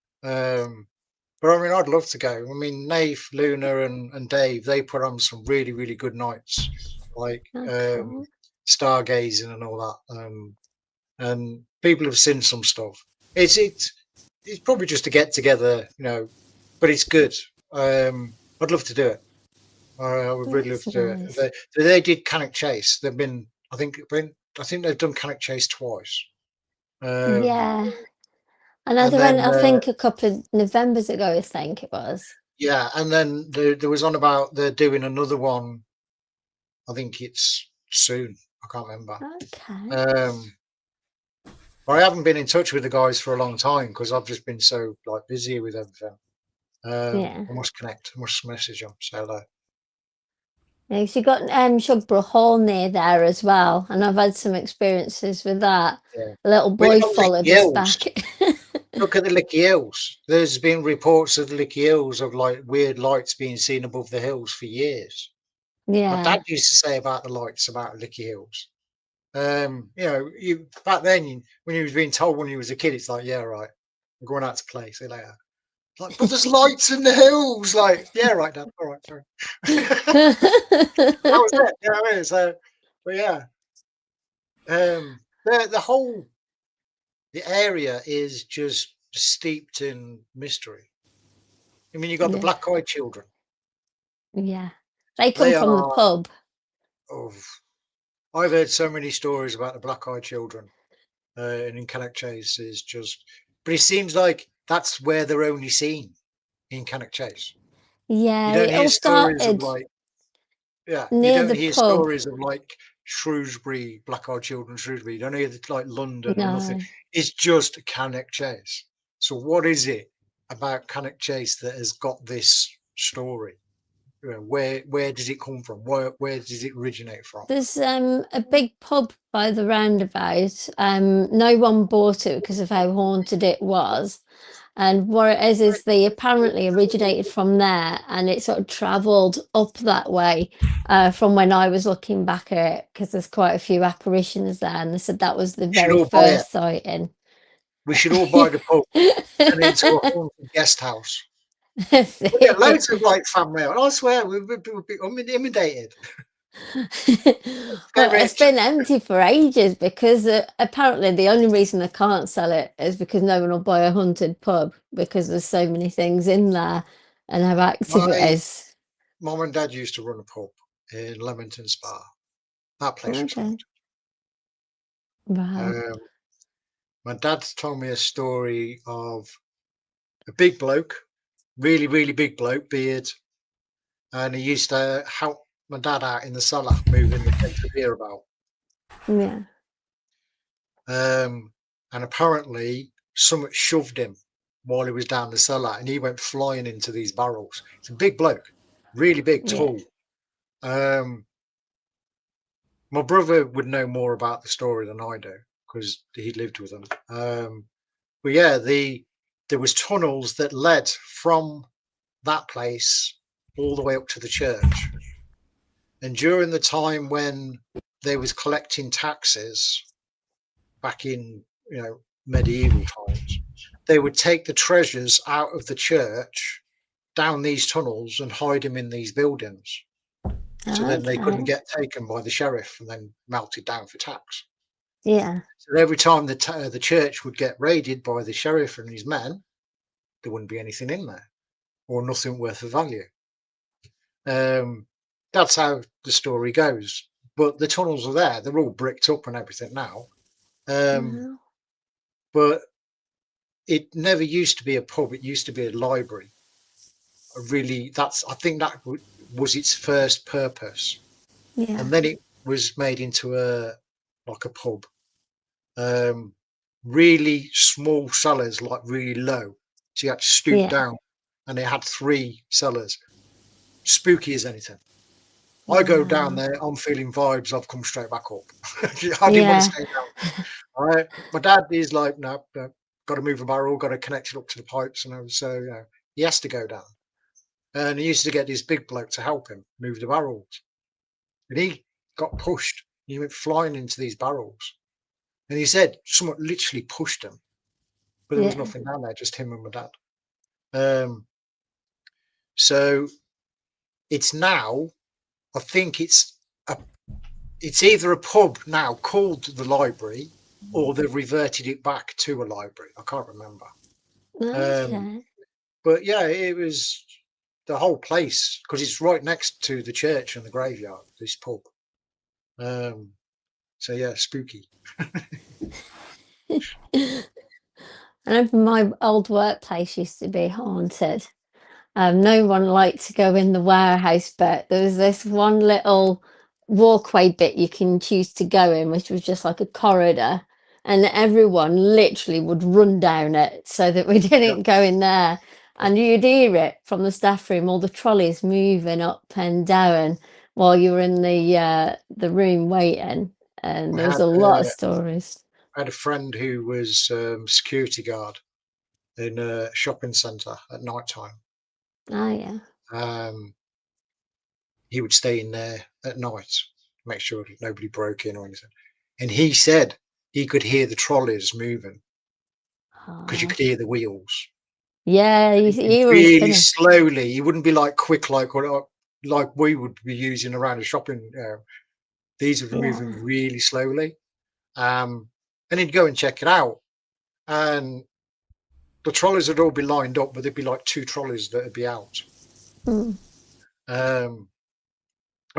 But I mean, I'd love to go. I mean, Nath, Luna, and Dave, they put on some really, really good nights, like cool. stargazing and all that. And people have seen some stuff. It's probably just a get together, but it's good. I'd love to do it. I would really love to do it. They did Cannock Chase. I think they've done Cannock Chase twice. Yeah. And I went, I think a couple of Novembers ago, I think it was. Yeah, and then there was on about they're doing another one. I think it's soon. I can't remember. Okay. I haven't been in touch with the guys for a long time because I've just been so busy with everything. Yeah. I must connect. I must message them. Say hello. Yeah, you got Shugborough Hall near there as well, and I've had some experiences with that. Yeah. A little boy followed us back. Look at the Licky Hills. There's been reports of the Licky Hills of weird lights being seen above the hills for years. Yeah. My dad used to say about the lights about Licky Hills. You back then when you was being told when you was a kid, it's like, yeah, right, I'm going out to play. See you later. Like, but there's lights in the hills. Like, yeah, right, Dad. All right, sorry. That was it. You know what I mean? So, but yeah, the area is just steeped in mystery. I mean, you got the Black-Eyed Children. Yeah, they come from the pub. Oh, I've heard so many stories about the Black-Eyed Children, and in Cannock Chase is just. But it seems like that's where they're only seen in Cannock Chase. Yeah, you don't it hear all stories started of you near don't the hear pub. stories of Shrewsbury, Black-Eyed Children, Shrewsbury. You don't hear London or nothing. It's just Cannock Chase. So what is it about Cannock Chase that has got this story? Where does it come from? Where does it originate from? There's a big pub by the roundabout. No one bought it because of how haunted it was. And what it is they apparently originated from there, and it sort of travelled up that way from when I was looking back at it, because there's quite a few apparitions there, and they said that was the very first sighting. We should all buy the pub and into a haunted guest house. We get loads of fan mail. I swear we'll be intimidated. Well, it's been empty for ages because apparently the only reason they can't sell it is because no one will buy a haunted pub because there's so many things in there and how active it is. Mum and Dad used to run a pub in Leamington Spa. That place was haunted. Wow. My dad told me a story of a big bloke, really, really big bloke, beard, and he used to help my dad out in the cellar, moving the case of beer about. Yeah. And apparently, someone shoved him while he was down the cellar, and he went flying into these barrels. It's a big bloke, really big, Yeah. tall. My brother would know more about the story than I do because he lived with them. But yeah, there was tunnels that led from that place all the way up to the church. And during the time when they was collecting taxes back in, medieval times, they would take the treasures out of the church down these tunnels and hide them in these buildings. So then they couldn't get taken by the sheriff and then melted down for tax. Yeah. So every time the church would get raided by the sheriff and his men, there wouldn't be anything in there or nothing worth of value. That's how the story goes. But the tunnels are there. They're all bricked up and everything now. Wow. But it never used to be a pub. It used to be a library. I think that was its first purpose. Yeah. And then it was made into a pub. Really small cellars, like really low. So you had to stoop down, and they had 3 cellars. Spooky as anything. I go down there, I'm feeling vibes, I've come straight back up. I didn't want to stay down. All right. My dad is like, no, got to move the barrel, got to connect it up to the pipes, and so he has to go down. And he used to get this big bloke to help him move the barrels. And he got pushed. He went flying into these barrels. And he said someone literally pushed him. But there was nothing down there, just him and my dad. So it's now, I think it's either a pub now called the library, or they've reverted it back to a library. I can't remember. Okay. But yeah, it was the whole place, because it's right next to the church and the graveyard, this pub. So yeah, spooky. I know my old workplace used to be haunted. No one liked to go in the warehouse, but there was this one little walkway bit you can choose to go in, which was just like a corridor, and everyone literally would run down it so that we didn't go in there. And you'd hear it from the staff room, all the trolleys moving up and down while you were in the room waiting. And there was a lot of stories. I had a friend who was security guard in a shopping centre at night time. Oh yeah. He would stay in there at night, make sure nobody broke in or anything. And he said he could hear the trolleys moving because you could hear the wheels. Yeah, he was really slowly. He wouldn't be like quick, like we would be using around a shopping. These would be moving really slowly. And he'd go and check it out, and the trolleys would all be lined up, but there'd be like 2 trolleys that would be out. And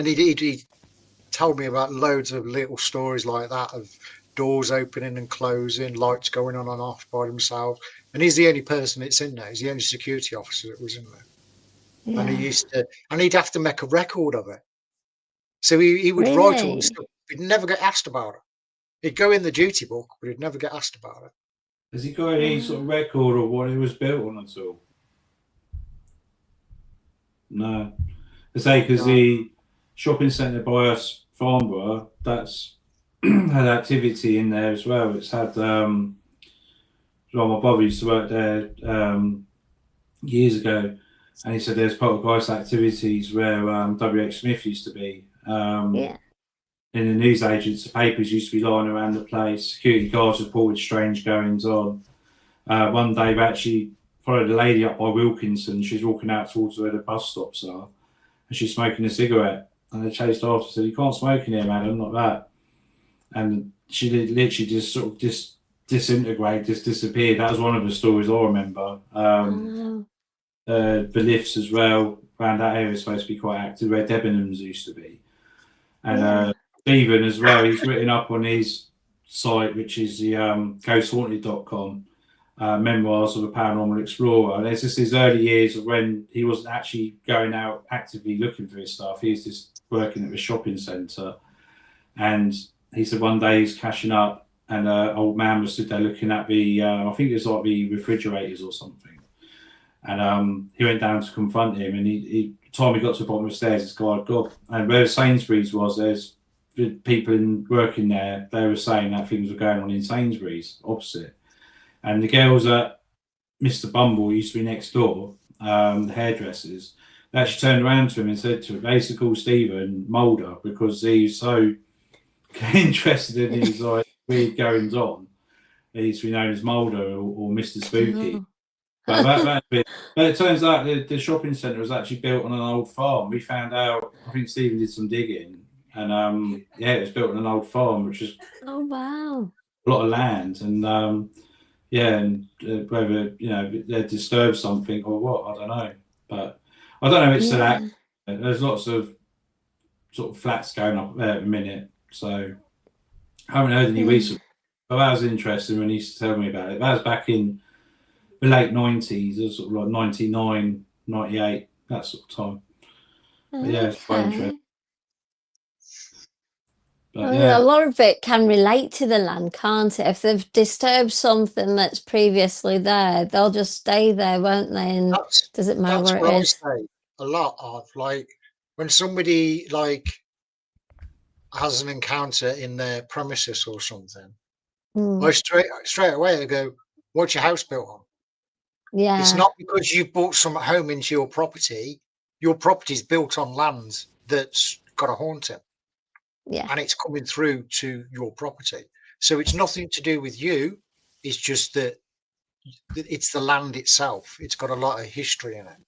he told me about loads of little stories like that, of doors opening and closing, lights going on and off by themselves. And he's the only person that's in there. He's the only security officer that was in there. Yeah. And he'd have to make a record of it. So he would write all the stuff. He'd never get asked about it. He'd go in the duty book, but he'd never get asked about it. Has he got any sort of record of what it was built on at all? No. I say, because the shopping centre by us, Farnborough, that's had activity in there as well. It's had, my brother used to work there years ago, and he said there's poltergeist activities where W.H. Smith used to be. In the newsagents, the papers used to be lying around the place. Security guards reported strange goings on. One day, we actually followed a lady up by Wilkinson. She's walking out towards where the bus stops are, and she's smoking a cigarette. And they chased after, said, "You can't smoke in here, madam, like that." And she did literally just sort of disintegrate, just disappeared. That was one of the stories I remember. The lifts as well around that area is supposed to be quite active, where Debenhams used to be. And Stephen as well, he's written up on his site, which is the ghosthaunted.com. Memoirs of a Paranormal Explorer. And it's just his early years of when he wasn't actually going out actively looking for his stuff. He was just working at a shopping centre. And he said one day he's cashing up, and an old man was stood there looking at the, I think it was like the refrigerators or something. And he went down to confront him, and he time he got to the bottom of the stairs, this guy had gone. And where Sainsbury's was, there's people working there, they were saying that things were going on in Sainsbury's opposite. And the girls at Mr. Bumble used to be next door, the hairdressers. They actually turned around to him and said to him, they used to call Stephen Mulder because he's so interested in his like weird goings on. He used to be known as Mulder or Mr. Spooky. Oh. But it turns out the shopping centre was actually built on an old farm. We found out, I think Stephen did some digging, and it was built on an old farm, which is Oh, wow. a lot of land. And whether they disturb something or what, I don't know. But I don't know if it's still Yeah. active. There's lots of sort of flats going up there at the minute, so I haven't heard any recently. But that was interesting when he used to tell me about it. That was back in the late 90s, it was sort of like 99, 98, that sort of time. But yeah, it's quite Okay. interesting. But Well, yeah, a lot of it can relate to the land, can't it? If they've disturbed something that's previously there, they'll just stay there, won't they? And does it matter That's where what it I is? say a lot of, like, when somebody like has an encounter in their premises or something, Mm, I straight away I go, what's your house built on? It's yeah, not because you bought some home into your property's built on land that's got a haunting, yeah. and it's coming through to your property. So it's nothing to do with you. It's just that it's the land itself. It's got a lot of history in it.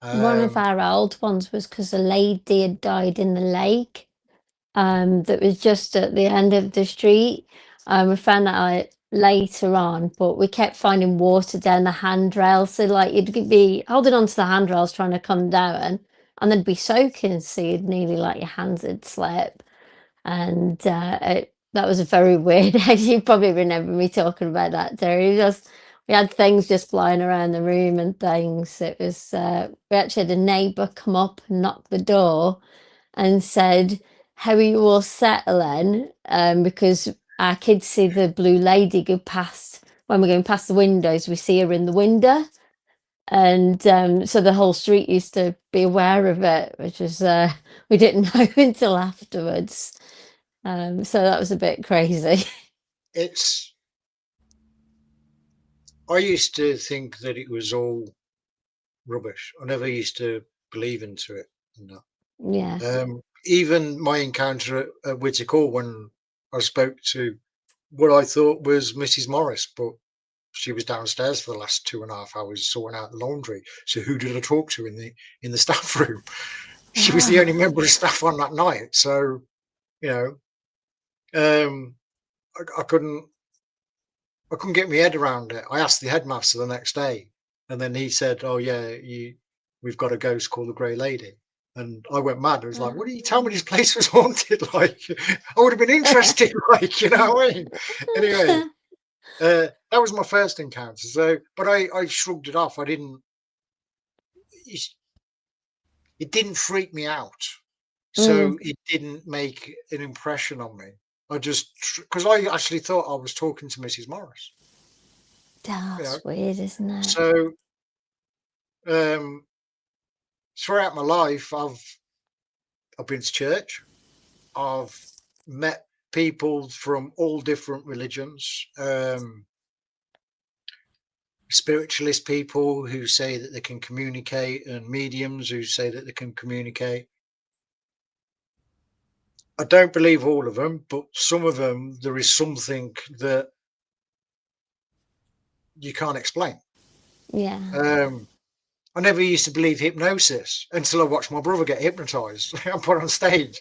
One of our old ones was because a lady had died in the lake, that was just at the end of the street. We found that out later on, but we kept finding water down the handrail. So like you'd be holding onto the handrails trying to come down, and they'd be soaking, so you'd nearly like your hands would slip. And that was a very weird. You probably remember me talking about that, Terry. We had things just flying around the room and things. It was we actually had a neighbour come up and knock the door and said, "How are you all settling?" Because our kids see the blue lady go past when we're going past the windows. We see her in the window, and so the whole street used to be aware of it, which was we didn't know until afterwards. So that was a bit crazy. I used to think that it was all rubbish. I never used to believe into it. And that. Yeah. Even my encounter at Whittick, when I spoke to what I thought was Mrs. Morris, but she was downstairs for the last 2.5 hours sorting out the laundry. So who did I talk to in the staff room? She was the only member of staff on that night. So, I couldn't get my head around it. I asked the headmaster the next day, and then he said, "Oh yeah, we've got a ghost called the Grey Lady." And I went mad. I was like, "What did you tell me this place was haunted?" Like, I would have been interested, like, you know what I mean? Anyway, that was my first encounter. So, but I shrugged it off. It didn't freak me out. So it didn't make an impression on me. Because I actually thought I was talking to Mrs. Morris. That's weird, isn't it? So, throughout my life, I've been to church. I've met people from all different religions. Spiritualist people who say that they can communicate, and mediums who say that they can communicate. I don't believe all of them, but some of them, there is something that you can't explain. Yeah. I never used to believe hypnosis until I watched my brother get hypnotized and put on stage.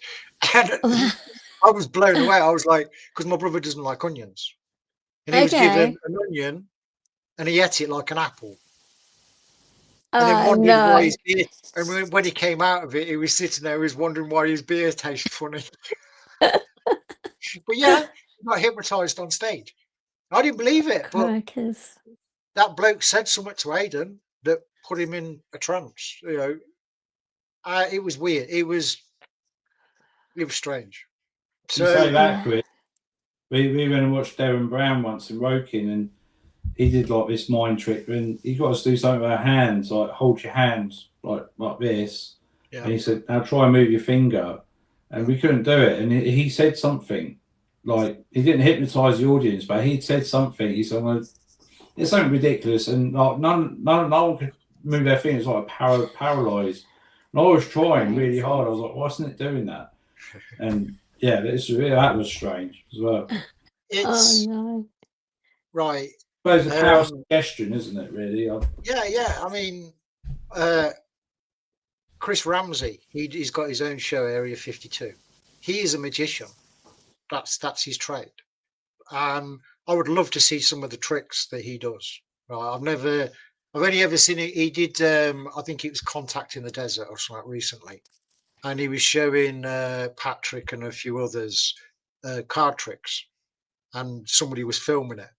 And I was blown away. I was like, because my brother doesn't like onions. And he was given an onion and he ate it like an apple. And then wondered why his beer, and when he came out of it, he was sitting there, he was wondering why his beer tasted funny. But yeah, got hypnotized on stage. I didn't believe it, but Crackers. that bloke said something to Aidan that put him in a trance. You know, it was weird. It was strange. You say So that, Chris. We went and watched Darren Brown once in Woking, and he did like this mind trick, and he got us to do something with our hands, like hold your hands like this. yeah, And he said, "Now try and move your finger," and we couldn't do it. And he said something like he didn't hypnotize the audience, but he said something. He said, well, "It's something ridiculous," and like no one could move their fingers, like paralyzed. And I was trying really hard. I was like, "Why isn't it doing that?" And yeah, that was strange as well. it's Oh no. right. I suppose a power suggestion, isn't it? Really. Yeah. I mean, Chris Ramsey, he's got his own show, Area 52. He is a magician. That's his trade. I would love to see some of the tricks that he does. Right? I've only ever seen it. He did, I think it was Contact in the Desert or something recently, and he was showing Patrick and a few others card tricks, and somebody was filming it.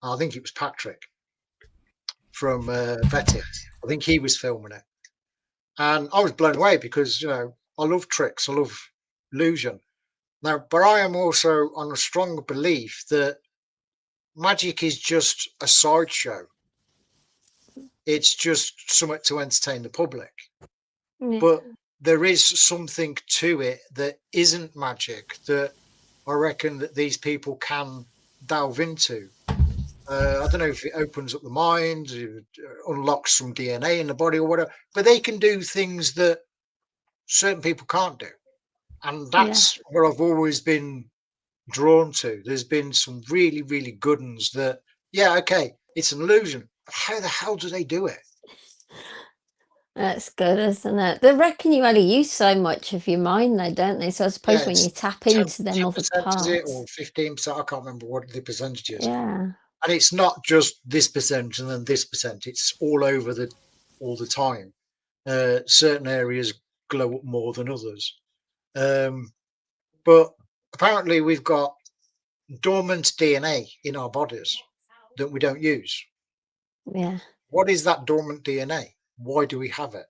I think it was Patrick from Vetted. I think he was filming it, and I was blown away because, you know, I love tricks, I love illusion. Now, but I am also on a strong belief that magic is just a sideshow. It's just something to entertain the public. Yeah. But there is something to it that isn't magic that I reckon that these people can delve into. I don't know if it opens up the mind, it unlocks some DNA in the body or whatever, but they can do things that certain people can't do. And that's what I've always been drawn to. There's been some really, really good ones that, yeah, okay, it's an illusion. But how the hell do they do it? That's good, isn't it? They reckon you only use so much of your mind, though, don't they? So I suppose when you tap into them other 10% is it, or parts. 15%? I can't remember what the percentage is. Yeah. And it's not just this percent and then this percent. It's all over all the time. Certain areas glow up more than others. But apparently we've got dormant DNA in our bodies that we don't use. Yeah. What is that dormant DNA? Why do we have it?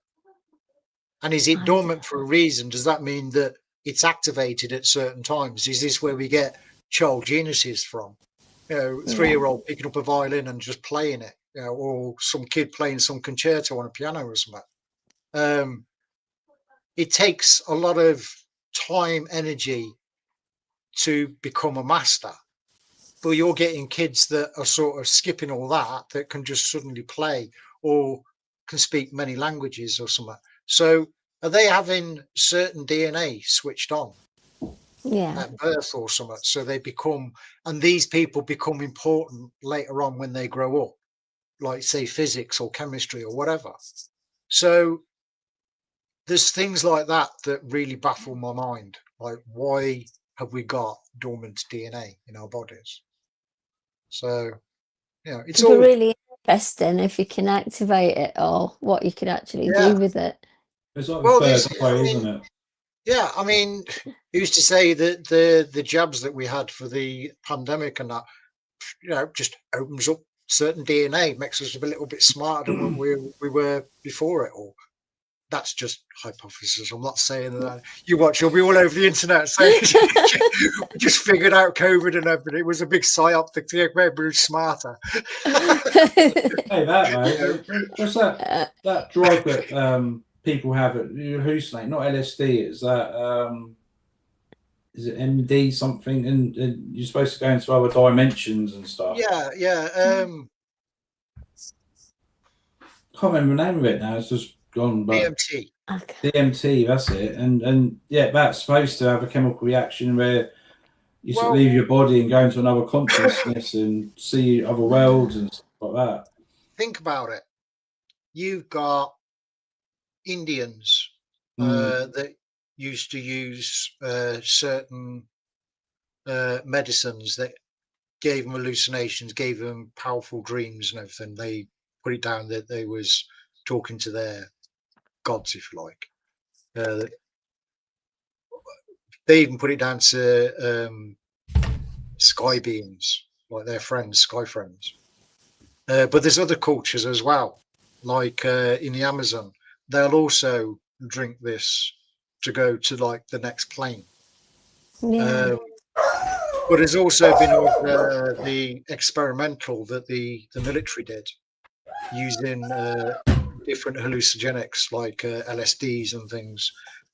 And is it dormant for a reason? Does that mean that it's activated at certain times? Is this where we get child geniuses from? You know, 3-year-old picking up a violin and just playing it, you know, or some kid playing some concerto on a piano or something. It takes a lot of time, energy to become a master. But you're getting kids that are sort of skipping all that can just suddenly play or can speak many languages or something. So are they having certain DNA switched on at birth or something? So they become, and these people become important later on when they grow up, like say physics or chemistry or whatever. So there's things like that that really baffle my mind. Like, why have we got dormant DNA in our bodies? So, you know, it's all really interesting if you can activate it or what you could actually do with it. It's like the third way, isn't it? Yeah, I mean, who's to say that the jabs that we had for the pandemic and that, you know, just opens up certain DNA, makes us a little bit smarter than when we were before it all. That's just hypothesis. I'm not saying that. You watch, you'll be all over the internet saying we just figured out COVID and everything. It was a big psyop to make everybody smarter. Hey, that mate. What's that drug that people have at hallucinate? Not LSD. Is that is it MD something? And you're supposed to go into other dimensions and stuff. Yeah. Can't remember the name of it now. It's just gone. But DMT. Okay. DMT, that's it. And yeah, that's supposed to have a chemical reaction where you sort of leave your body and go into another consciousness and see other worlds and stuff like that. Think about it. You've got Indians that used to use certain medicines that gave them hallucinations, gave them powerful dreams and everything. They put it down that they was talking to their gods, if you like. They even put it down to sky beings, like their friends, sky friends. But there's other cultures as well, like in the Amazon, they'll also drink this to go to like the next plane. Yeah. But there's also been the experimental that the military did using different hallucinogenics like LSDs and things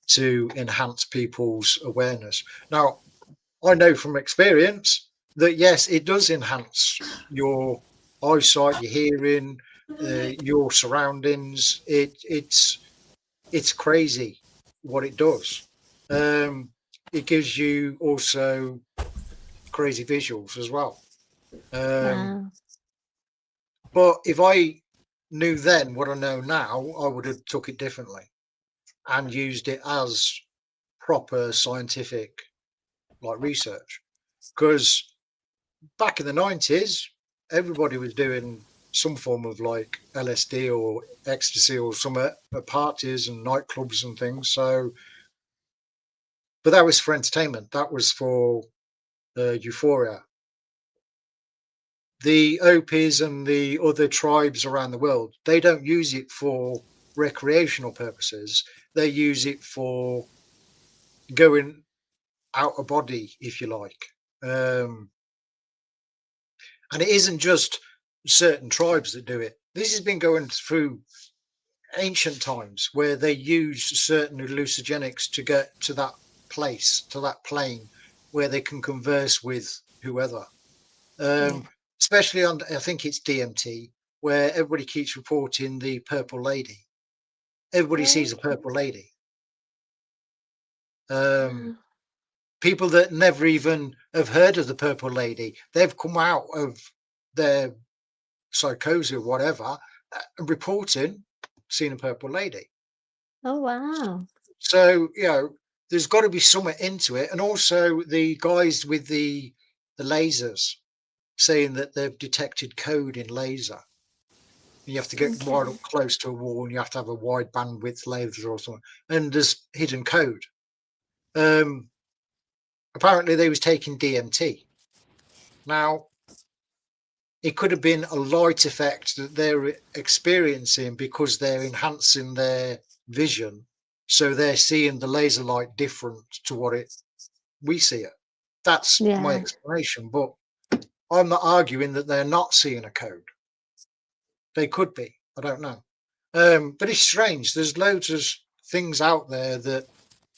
to enhance people's awareness. Now, I know from experience that yes, it does enhance your eyesight, your hearing, your surroundings. It's crazy what it does. It gives you also crazy visuals as well. Wow. But if I knew then what I know now, I would have took it differently and used it as proper scientific like research. Because back in the 90s, everybody was doing some form of like LSD or ecstasy or some at parties and nightclubs and things. So, but that was for entertainment. That was for euphoria. The Opis and the other tribes around the world, they don't use it for recreational purposes. They use it for going out of body, if you like. And it isn't just certain tribes that do it. This has been going through ancient times where they used certain hallucinogenics to get to that place, to that plane where they can converse with whoever. Especially on, I think it's DMT, where everybody keeps reporting the purple lady. Everybody sees a purple lady. People that never even have heard of the purple lady, they've come out of their psychosis or whatever, reporting seeing a purple lady. Oh, wow. So, you know, there's got to be something into it. And also the guys with the lasers saying that they've detected code in laser. You have to get right up close to a wall and you have to have a wide bandwidth laser or something. And there's hidden code. Apparently they was taking DMT. Now, it could have been a light effect that they're experiencing because they're enhancing their vision. So they're seeing the laser light different to what we see it. That's my explanation. But I'm not arguing that they're not seeing a code. They could be. I don't know. But it's strange. There's loads of things out there that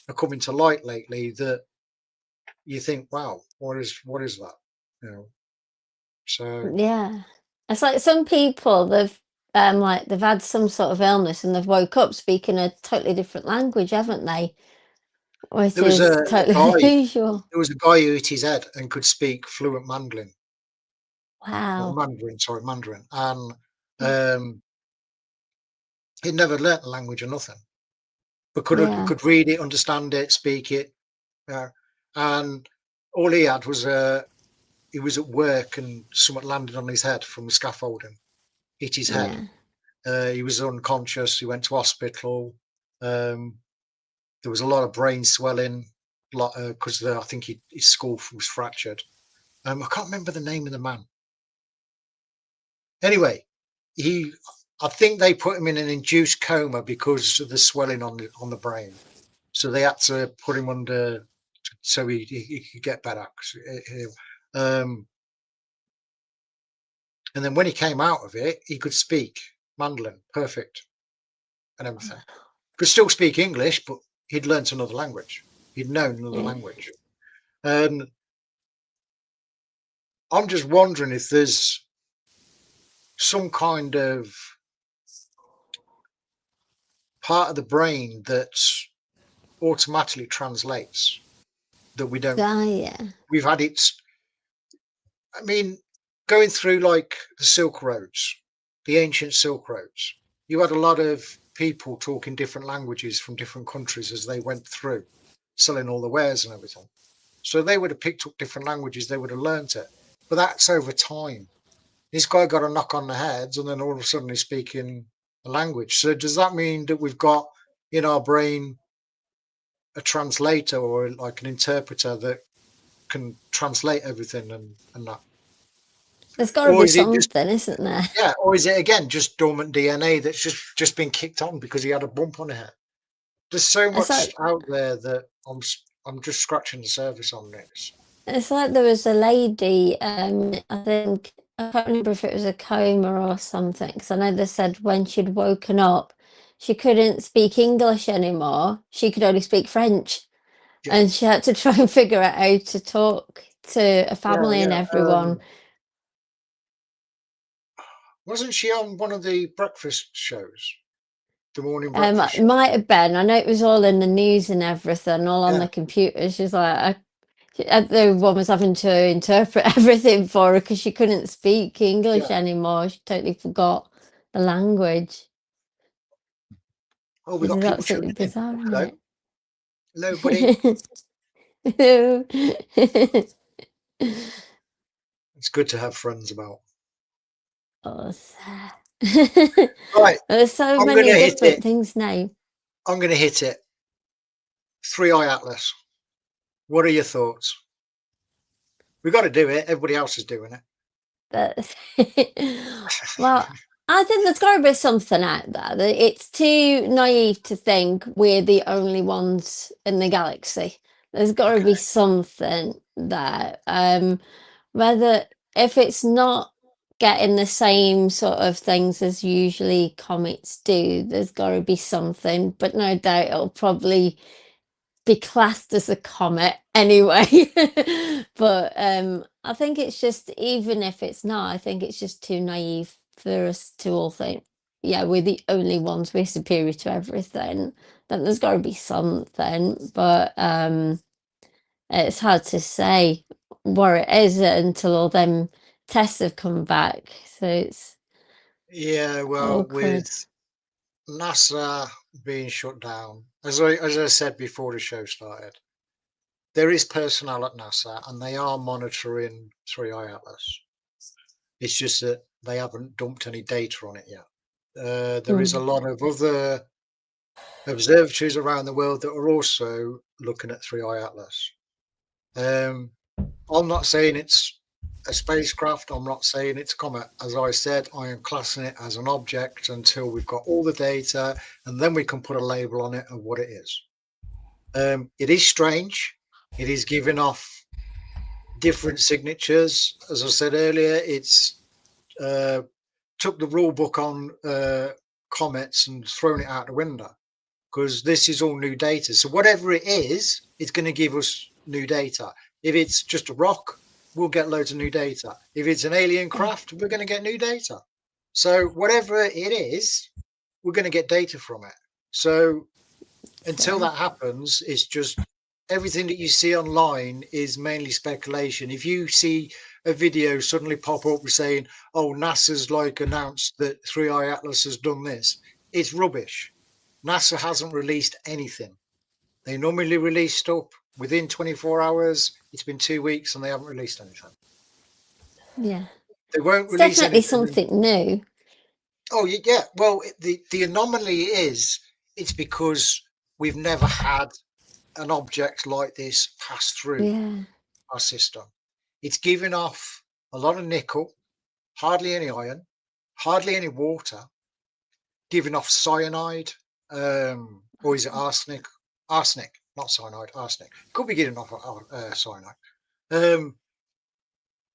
are coming to light lately that you think, wow, what is that? You know. So yeah, it's like some people they've had some sort of illness and they've woke up speaking a totally different language, haven't they? Which there was is a totally guy. unusual. There was a guy who hit his head and could speak fluent Mandarin. Wow. Mandarin, and he'd never learnt the language or nothing, but could read it, understand it, speak it, and all he had was he was at work and something landed on his head from the scaffolding, hit his head. He was unconscious. He went to hospital. There was a lot of brain swelling, because I think his skull was fractured. I can't remember the name of the man. Anyway, I think they put him in an induced coma because of the swelling on the brain. So they had to put him under so he could get better. And then when he came out of it, he could speak Mandarin, perfect, and everything. Could still speak English, but he'd learnt another language. He'd known another language. And I'm just wondering if there's some kind of part of the brain that automatically translates that we don't. We've had it. I mean, going through like the Silk Roads, the ancient Silk Roads, you had a lot of people talking different languages from different countries as they went through, selling all the wares and everything. So they would have picked up different languages, they would have learnt it. But that's over time. This guy got a knock on the head and then all of a sudden he's speaking a language. So does that mean that we've got in our brain a translator or like an interpreter that can translate everything and that. There's got to Or be is it just something, isn't there? yeah? Or is it again just dormant DNA that's just been kicked on because he had a bump on the head? There's so It's much like out there that I'm just scratching the surface on this. it's like there was a lady. I think I can't remember if it was a coma or something. Because I know they said when she'd woken up, she couldn't speak English anymore. She could only speak French, Yeah, and she had to try and figure out how to talk to a yeah, family and yeah. everyone. Wasn't she on one of the breakfast shows, the morning breakfast It show? might have been. I know it was all in the news and everything, all on Yeah, the computer. She's like, the one was having to interpret everything for her because she couldn't speak English yeah. anymore. She totally forgot the language. Oh, we This got is people absolutely tuning in. bizarre, Hello, isn't hello, buddy. it? It's good to have friends about. Oh, sad. Right, There's so I'm going many to hit different it. things now. I'm going to hit it. 3i Atlas. What are your thoughts? We got to do it. Everybody else is doing it. But well, I think there's got to be something out there. That it's too naive to think we're the only ones in the galaxy. There's got to Okay. be something there. Whether if it's not getting the same sort of things as usually comets do, there's got to be something. But no doubt it'll probably be classed as a comet anyway. But I think it's just, even if it's not, I think it's just too naive for us to all think, yeah, we're the only ones, we're superior to everything. Then there's got to be something, but it's hard to say what it is until all them tests have come back. So it's Yeah, well, awkward. with NASA being shut down, as I said before the show started, there is personnel at NASA and they are monitoring 3i Atlas. It's just that they haven't dumped any data on it yet. There is a Mm. lot of other observatories around the world that are also looking at 3i Atlas. I'm not saying it's a spacecraft. I'm not saying it's a comet. As I said, I am classing it as an object until we've got all the data, and then we can put a label on it of what it is. It is strange. It is giving off different signatures. As I said earlier, it's took the rule book on comets and thrown it out the window because this is all new data. So whatever it is, it's going to give us new data. If it's just a rock, we'll get loads of new data. If it's an alien craft, we're going to get new data. So whatever it is, we're going to get data from it. So until Fair. that happens, it's just everything that you see online is mainly speculation. If you see a video suddenly pop up saying, oh, NASA's like announced that 3i Atlas has done this, it's rubbish. NASA hasn't released anything. They normally release stuff within 24 hours. It's been 2 weeks and they haven't released anything. Yeah. They won't It's release definitely anything. something new. Oh, yeah. Well, the anomaly is it's because we've never had an object like this pass through Yeah. our system. It's giving off a lot of nickel, hardly any iron, hardly any water, giving off cyanide, or is it arsenic? Arsenic, not cyanide, arsenic. Could be giving off cyanide.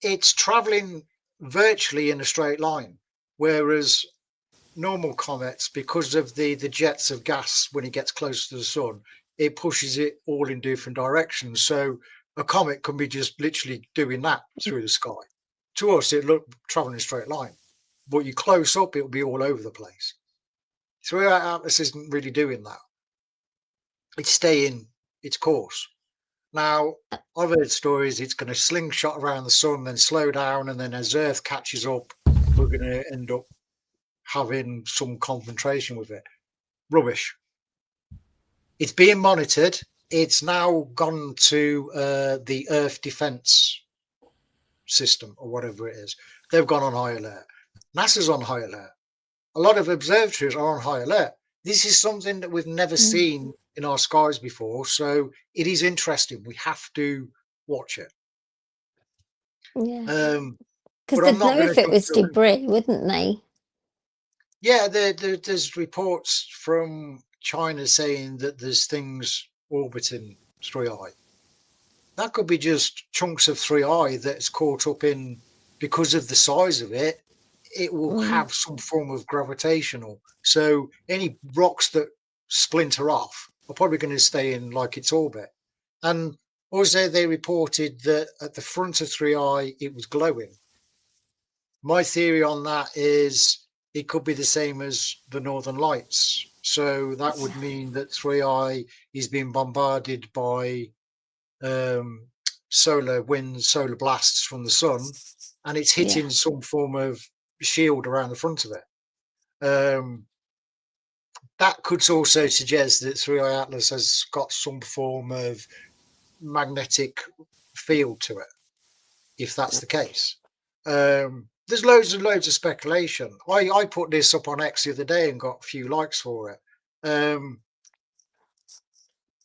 It's traveling virtually in a straight line, whereas normal comets, because of the jets of gas when it gets close to the sun, it pushes it all in different directions. So a comet can be just literally doing that through the sky. To us, it look traveling in a straight line, but you close up, it'll be all over the place. 3i Atlas isn't really doing that. It's staying its course. Now, I've heard stories it's going to slingshot around the sun, then slow down, and then as Earth catches up, we're going to end up having some confrontation with it. Rubbish. It's being monitored. It's now gone to the Earth Defense System or whatever it is. They've gone on high alert. NASA's on high alert. A lot of observatories are on high alert. This is something that we've never seen in our skies before. So it is interesting. We have to watch it. Yeah. Um, Because but I'm they'd not know going if to it jump was to. debris, wouldn't they? Yeah, there's reports from China saying that there's things orbiting 3i. That could be just chunks of 3i that's caught up in, because of the size of it, it will Mm. have some form of gravitational. So any rocks that splinter off are probably going to stay in like its orbit. And also they reported that at the front of 3i, it was glowing. My theory on that is it could be the same as the Northern Lights. So that would mean that 3i is being bombarded by solar winds, solar blasts from the sun, and it's hitting Yeah. some form of shield around the front of it. That could also suggest that 3i Atlas has got some form of magnetic field to it, if that's the case. There's loads and loads of speculation. I put this up on X the other day and got a few likes for it.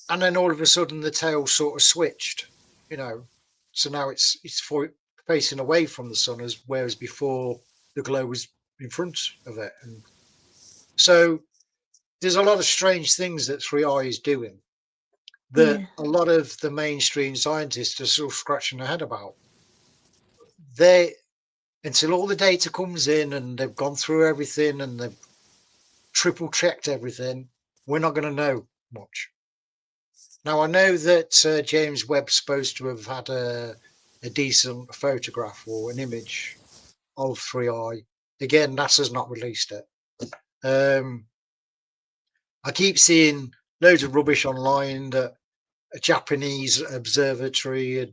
And then all of a sudden the tail sort of switched, you know. So now it's facing away from the sun, whereas before the glow was in front of it. And so there's a lot of strange things that 3i is doing that Yeah. a lot of the mainstream scientists are still scratching their head about. They, until all the data comes in and they've gone through everything and they've triple checked everything, we're not going to know much. Now, I know that James Webb's supposed to have had a decent photograph or an image of 3i. Again, NASA's not released it. I keep seeing loads of rubbish online that a Japanese observatory had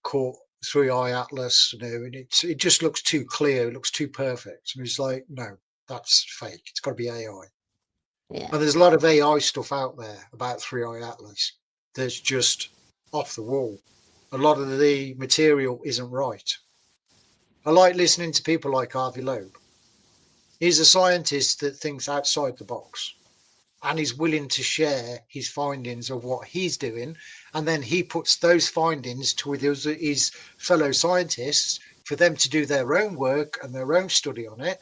caught 3i Atlas, you know, and it just looks too clear, it looks too perfect. And it's like, no, that's fake. It's got to be AI. Yeah. And there's a lot of AI stuff out there about 3i Atlas that's just off the wall. A lot of the material isn't right. I like listening to people like Harvey Loeb. He's a scientist that thinks outside the box and is willing to share his findings of what he's doing. And then he puts those findings to his fellow scientists for them to do their own work and their own study on it.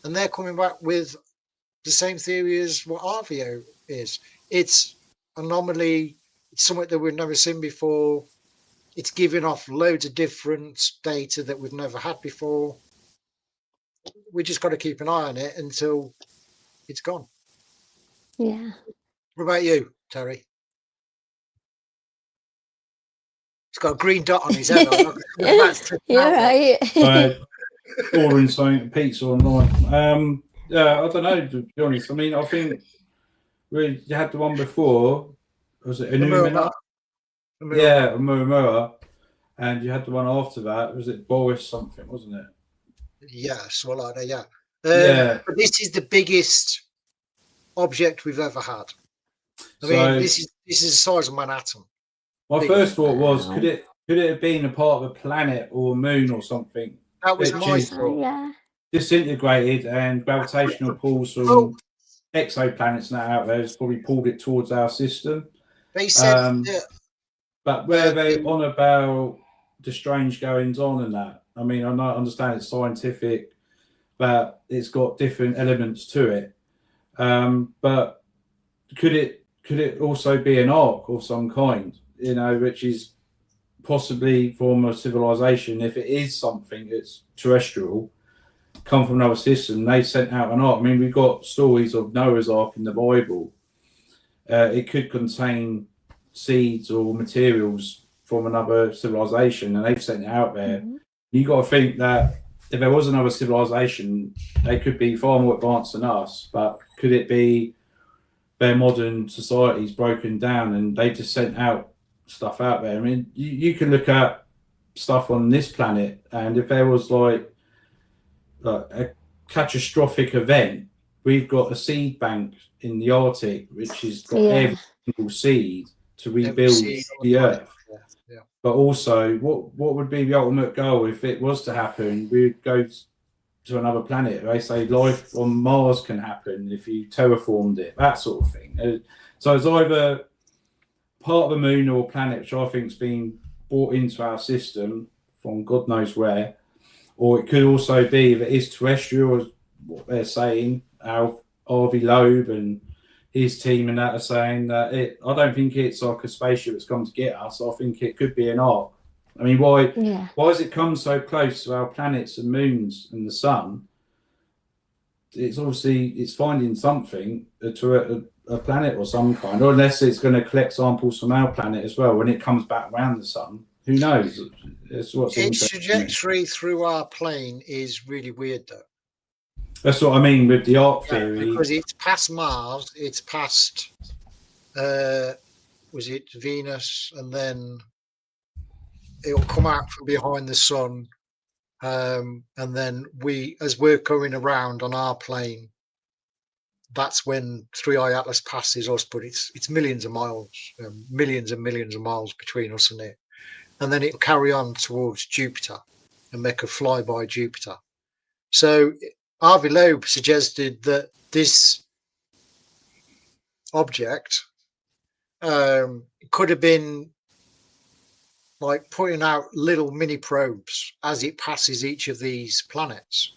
And they're coming back with the same theory as what RVO is. It's anomaly. It's something that we've never seen before. It's giving off loads of different data that we've never had before. We just got to keep an eye on it until it's gone. Yeah. What about you, Terry? He's got a green dot on his head. You're right. Ordering something pizza online. Yeah, I don't know, to be honest. I mean, I think you had the one before. Was it Illumina? Yeah, Muramura. And you had the one after that. Was it Boris something, wasn't it? Yes, well, like that, yeah. Yeah. But this is the biggest object we've ever had. I mean, this is the size of Manhattan. My first thought was, could it have been a part of a planet or a moon or something? That was my thought. Yeah. Disintegrated and gravitational pulls from exoplanets now out there has probably pulled it towards our system. They said but where they on about the strange goings on and that, I mean, I understand it's scientific, but it's got different elements to it. But could it also be an ark of some kind, you know, which is possibly from a civilization, if it is something that's terrestrial, come from another system, they sent out an ark. I mean, we've got stories of Noah's Ark in the Bible. It could contain seeds or materials from another civilization, and they've sent it out there. Mm-hmm. You got to think that if there was another civilization, they could be far more advanced than us, but could it be their modern society's broken down and they just sent out stuff out there? I mean, you can look at stuff on this planet, and if there was like a catastrophic event, we've got a seed bank in the Arctic which has got every single seed to rebuild the earth. Yeah. But also, what would be the ultimate goal if it was to happen? We'd go to another planet. They say life on Mars can happen if you terraformed it, that sort of thing. So it's either part of the moon or a planet, which I think has been brought into our system from God knows where. Or it could also be, if it is terrestrial, as what they're saying, Harvey Loeb and his team and that are saying that I don't think it's like a spaceship that's come to get us. I think it could be an ark. I mean, why has it come so close to our planets and moons and the sun? It's obviously it's finding something to a planet or some kind, or unless it's going to collect samples from our planet as well when it comes back around the sun. Who knows? It's what's its trajectory through our plane is really weird, though. That's what I mean with the arc theory. Because it's past Mars, it's past, was it Venus, and then it'll come out from behind the sun, and then as we're going around on our plane, that's when 3i Atlas passes us, but it's millions of miles, millions and millions of miles between us and it. And then it'll carry on towards Jupiter and make a flyby Jupiter. So Harvey Loeb suggested that this object could have been like putting out little mini probes as it passes each of these planets.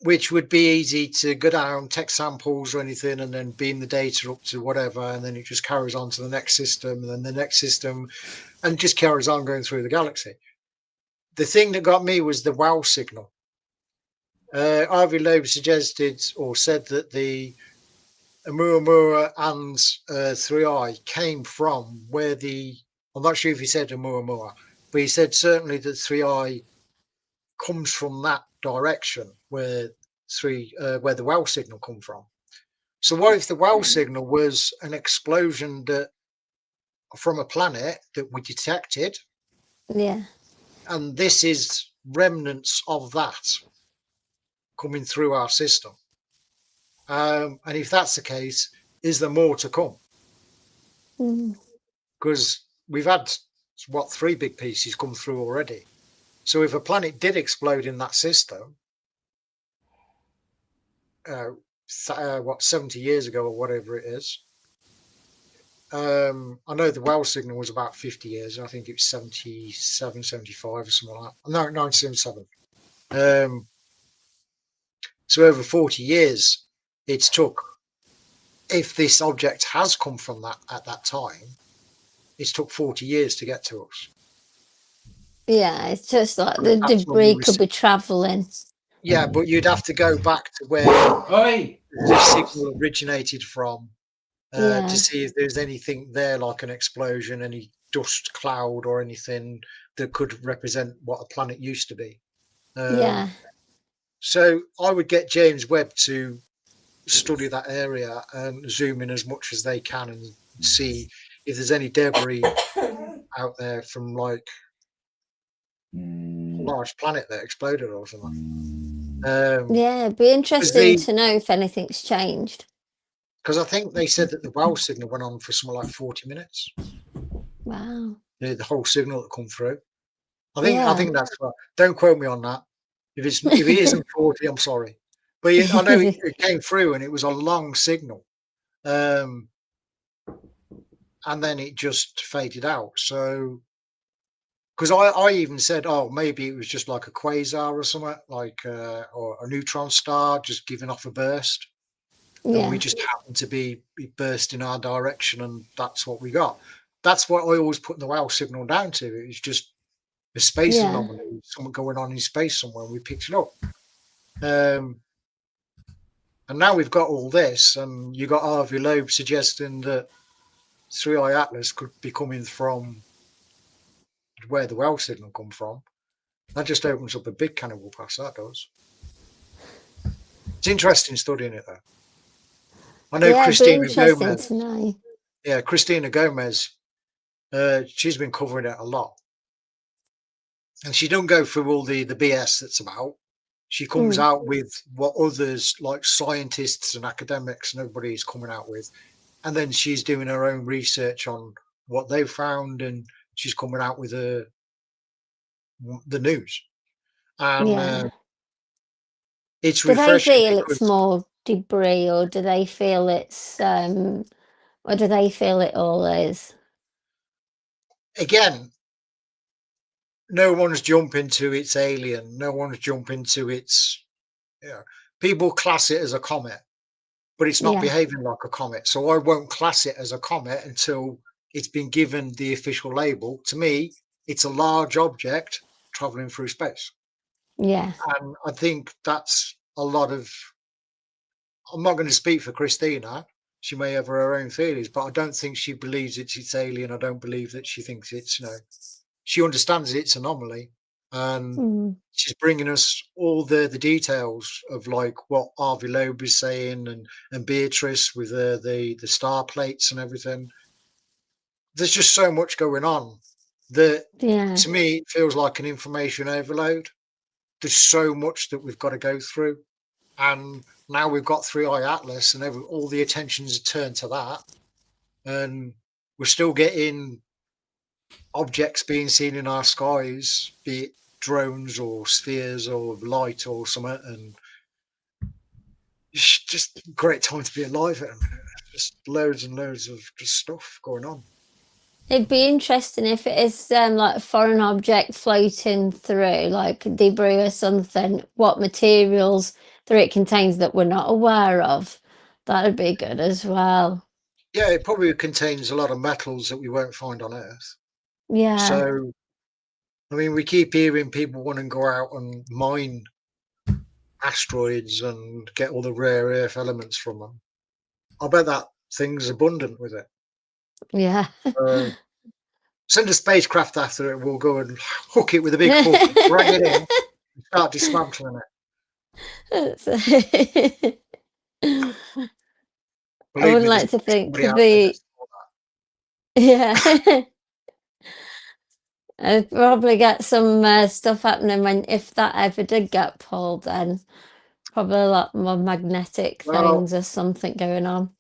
Which would be easy to go down, take samples or anything, and then beam the data up to whatever, and then it just carries on to the next system, and then the next system, and it just carries on going through the galaxy. The thing that got me was the wow signal. Harvey Loeb suggested or said that the Oumuamua and 3i came from where I'm not sure if he said Oumuamua, but he said certainly that 3i comes from that direction where the wow signal come from. So what if the wow signal was an explosion from a planet that we detected? Yeah. And this is remnants of that coming through our system. And if that's the case, is there more to come? Because we've had 3 big pieces come through already. So if a planet did explode in that system, 70 years ago or whatever it is, I know the wow signal was about 50 years. I think it was 77, 75 or something like that. No, 1977. So over 40 years it's took, if this object has come from that at that time, it's took 40 years to get to us. Yeah, it's just like the debris could be traveling. Yeah, but you'd have to go back to where the signal originated from to see if there's anything there, like an explosion, any dust cloud or anything that could represent what a planet used to be. So I would get James Webb to study that area and zoom in as much as they can and see if there's any debris out there from like large planet that exploded or something. It'd be interesting to know if anything's changed. Because I think they said that the wow signal went on for something like 40 minutes. Wow. The whole signal that come through. I think that's right. Don't quote me on that. If it isn't 40, I'm sorry. But I know it came through and it was a long signal. And then it just faded out. So because I even said, oh, maybe it was just like a quasar or something, like or a neutron star just giving off a burst. And we just happened to be burst in our direction, and that's what we got. That's what I always put the wow signal down to. It was just a space anomaly, something going on in space somewhere, and we picked it up. And now we've got all this, and you got Harvey Loeb suggesting that 3i Atlas could be coming from where the wow signal come from. That just opens up a big can of whoop-ass, that does. It's interesting studying it, though. I know Christina Gomez. Yeah, Christina Gomez, she's been covering it a lot. And she don't go through all the BS that's about. She comes out with what others, like scientists and academics and everybody is coming out with. And then she's doing her own research on what they've found, and she's coming out with the news. And it's refreshing. Do they feel it's more debris, or do they feel it's or do they feel it all is? Again, no one's jumping to it's alien. No one's jumping to its. People class it as a comet, but it's not Yeah. behaving like a comet. So I won't class it as a comet until it's been given the official label. To me, it's a large object traveling through space. Yeah. And I think that's a lot of. I'm not going to speak for Christina. She may have her own theories, but I don't think she believes it's alien. I don't believe that she thinks it's, she understands it's anomaly. And Mm. she's bringing us all the details of like what Harvey Loeb is saying and Beatrice with the star plates and everything. There's just so much going on that Yeah. to me it feels like an information overload. There's so much that we've got to go through, and now we've got 3i Atlas, and all the attention's turned to that, and we're still getting objects being seen in our skies, be it drones or spheres or light or something, and it's just a great time to be alive at the minute. Just loads and loads of just stuff going on. It'd be interesting if it is like a foreign object floating through, like debris or something, what materials that it contains that we're not aware of. That'd be good as well. Yeah, it probably contains a lot of metals that we won't find on Earth. Yeah. So, I mean, we keep hearing people want to go out and mine asteroids and get all the rare earth elements from them. I bet that thing's abundant with it. Yeah. Send a spacecraft after it. We'll go and hook it with a big hook, drag it in, and start dismantling it. I Believe would me, like there's to think somebody out there the that's all that. yeah. I'd probably get some stuff happening if that ever did get pulled, then probably a lot more magnetic Well, things or something going on.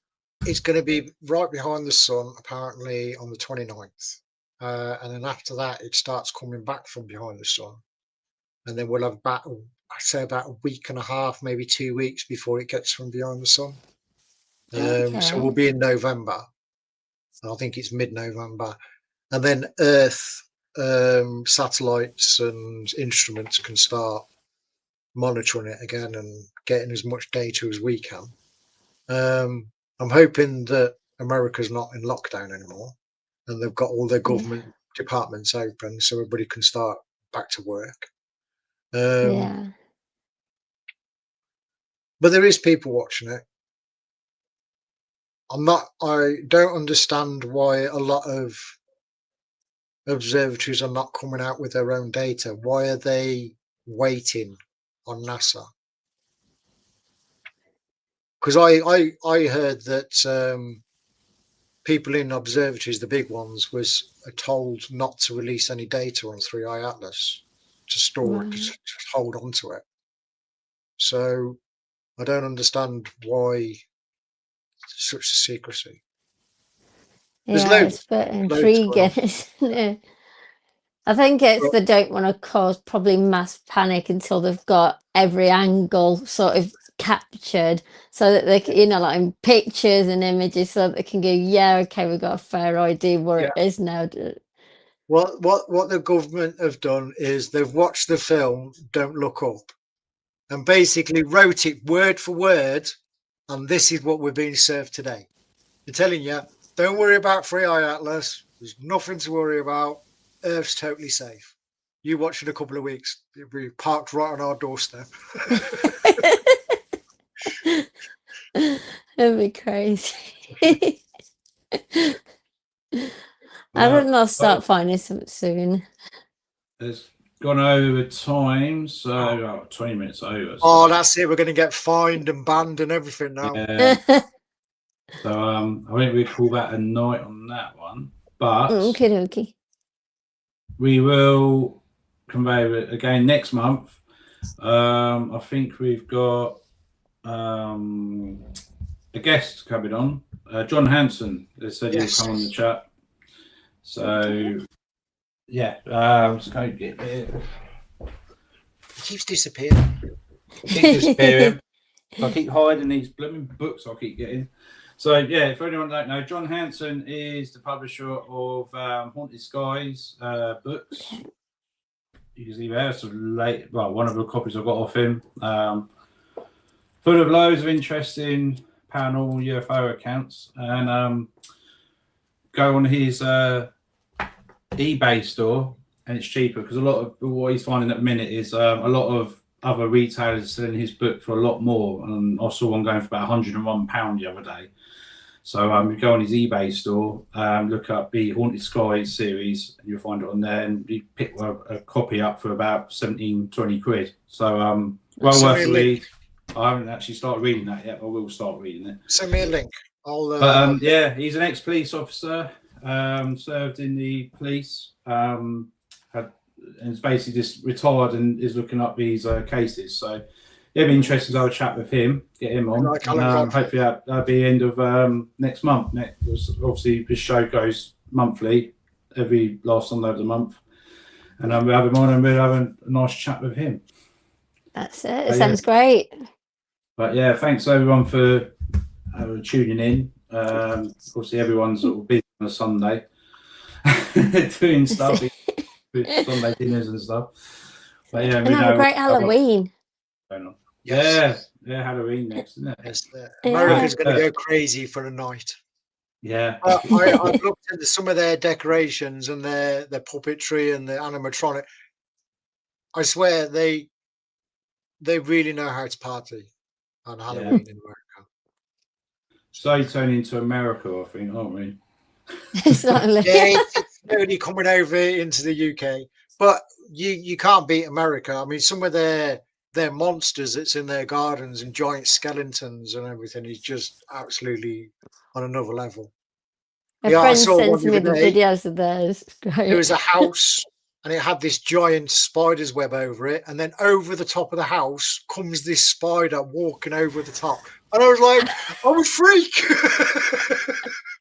it's going to be right behind the sun, apparently, on the 29th. And then after that, it starts coming back from behind the sun. And then we'll have about a week and a half, maybe 2 weeks before it gets from behind the sun. So we'll be in November. I think it's mid-November. And then Earth satellites and instruments can start monitoring it again and getting as much data as we can. I'm hoping that America's not in lockdown anymore and they've got all their government departments open so everybody can start back to work. Yeah. But there is people watching it. I don't understand why a lot of observatories are not coming out with their own data. Why are they waiting on NASA? Because I heard that people in observatories, the big ones, are told not to release any data on 3i Atlas, to store it, to hold on to it. So I don't understand why such secrecy. Yeah, it's a bit intriguing, isn't it? I think it's they don't want to cause probably mass panic until they've got every angle sort of captured, so that they can, like in pictures and images, so that they can go, yeah, okay, we've got a fair idea where it is now. What the government have done is they've watched the film Don't Look Up and basically wrote it word for word, and this is what we're being served today. They're telling you, don't worry about 3i Atlas. There's nothing to worry about. Earth's totally safe. You watch in a couple of weeks. It'll be parked right on our doorstep. It'd be crazy. I think they'll start finding something soon. It's gone over time, so 20 minutes over. So. That's it. We're going to get fined and banned and everything now. Yeah. So I think we call that a night on that one. But okay. We will convey it again next month. I think we've got a guest coming on, John Hanson. They said he'll come on the chat. So yeah, just go get it. He keeps disappearing. I keep hiding these blooming books I keep getting. So yeah, if anyone don't know, John Hanson is the publisher of Haunted Skies books. you can see there, sort of late. Well, one of the copies I got off him, full of loads of interesting paranormal UFO accounts, and go on his eBay store, and it's cheaper because a lot of what he's finding at the minute is a lot of other retailers selling his book for a lot more. And I saw one going for about £101 the other day. So you go on his eBay store, look up the Haunted Skies series, and you'll find it on there. And you pick a copy up for about 17-20 quid. So well worth the read. I haven't actually started reading that yet. I will start reading it. Send me a link. But yeah, he's an ex-police officer, served in the police, and is basically just retired and is looking up these cases. So it'd be interesting to have a chat with him, get him on. Hopefully that'll be end of next month. Obviously, this show goes monthly, every last Sunday of the month, and we'll have him on and we'll have a nice chat with him. That's it. It sounds great. But yeah, thanks everyone for tuning in. Obviously, everyone's sort of busy on a Sunday doing stuff, Sunday dinners and stuff. But yeah, and have a great Halloween. Yeah, Halloween next, isn't it? Yes, America's going to go crazy for a night. Yeah. I've looked at some of their decorations and their puppetry and the animatronic. I swear they really know how to party on Halloween in America. So turning into America, I think, aren't we? It's it's slowly coming over into the UK, but you can't beat America. I mean, some of their monsters that's in their gardens and giant skeletons and everything is just absolutely on another level. A friend sends me the videos of theirs. There was a house and it had this giant spider's web over it, and then over the top of the house comes this spider walking over the top, and I was like, I'm a freak.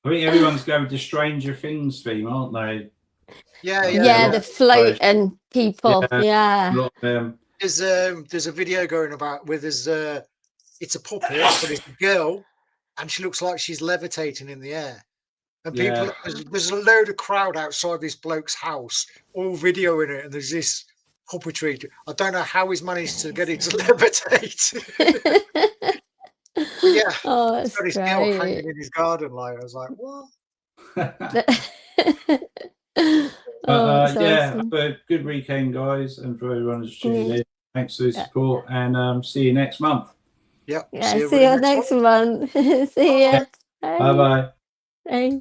I think everyone's going with the Stranger Things theme, aren't they? Yeah, the float and people. Yeah. A lot of them. There's a video going about where it's a puppet, but it's a girl, and she looks like she's levitating in the air. And people, there's a load of crowd outside this bloke's house, all videoing it, and there's this puppetry. I don't know how he's managed to get it to levitate. Yeah, that's got his girl hanging in his garden. Like I was like, what? Awesome. But good weekend, guys, and for everyone who's tuning in. Thanks for the support, and see you next month. Yep. See you next month. See ya. Bye bye. Bye.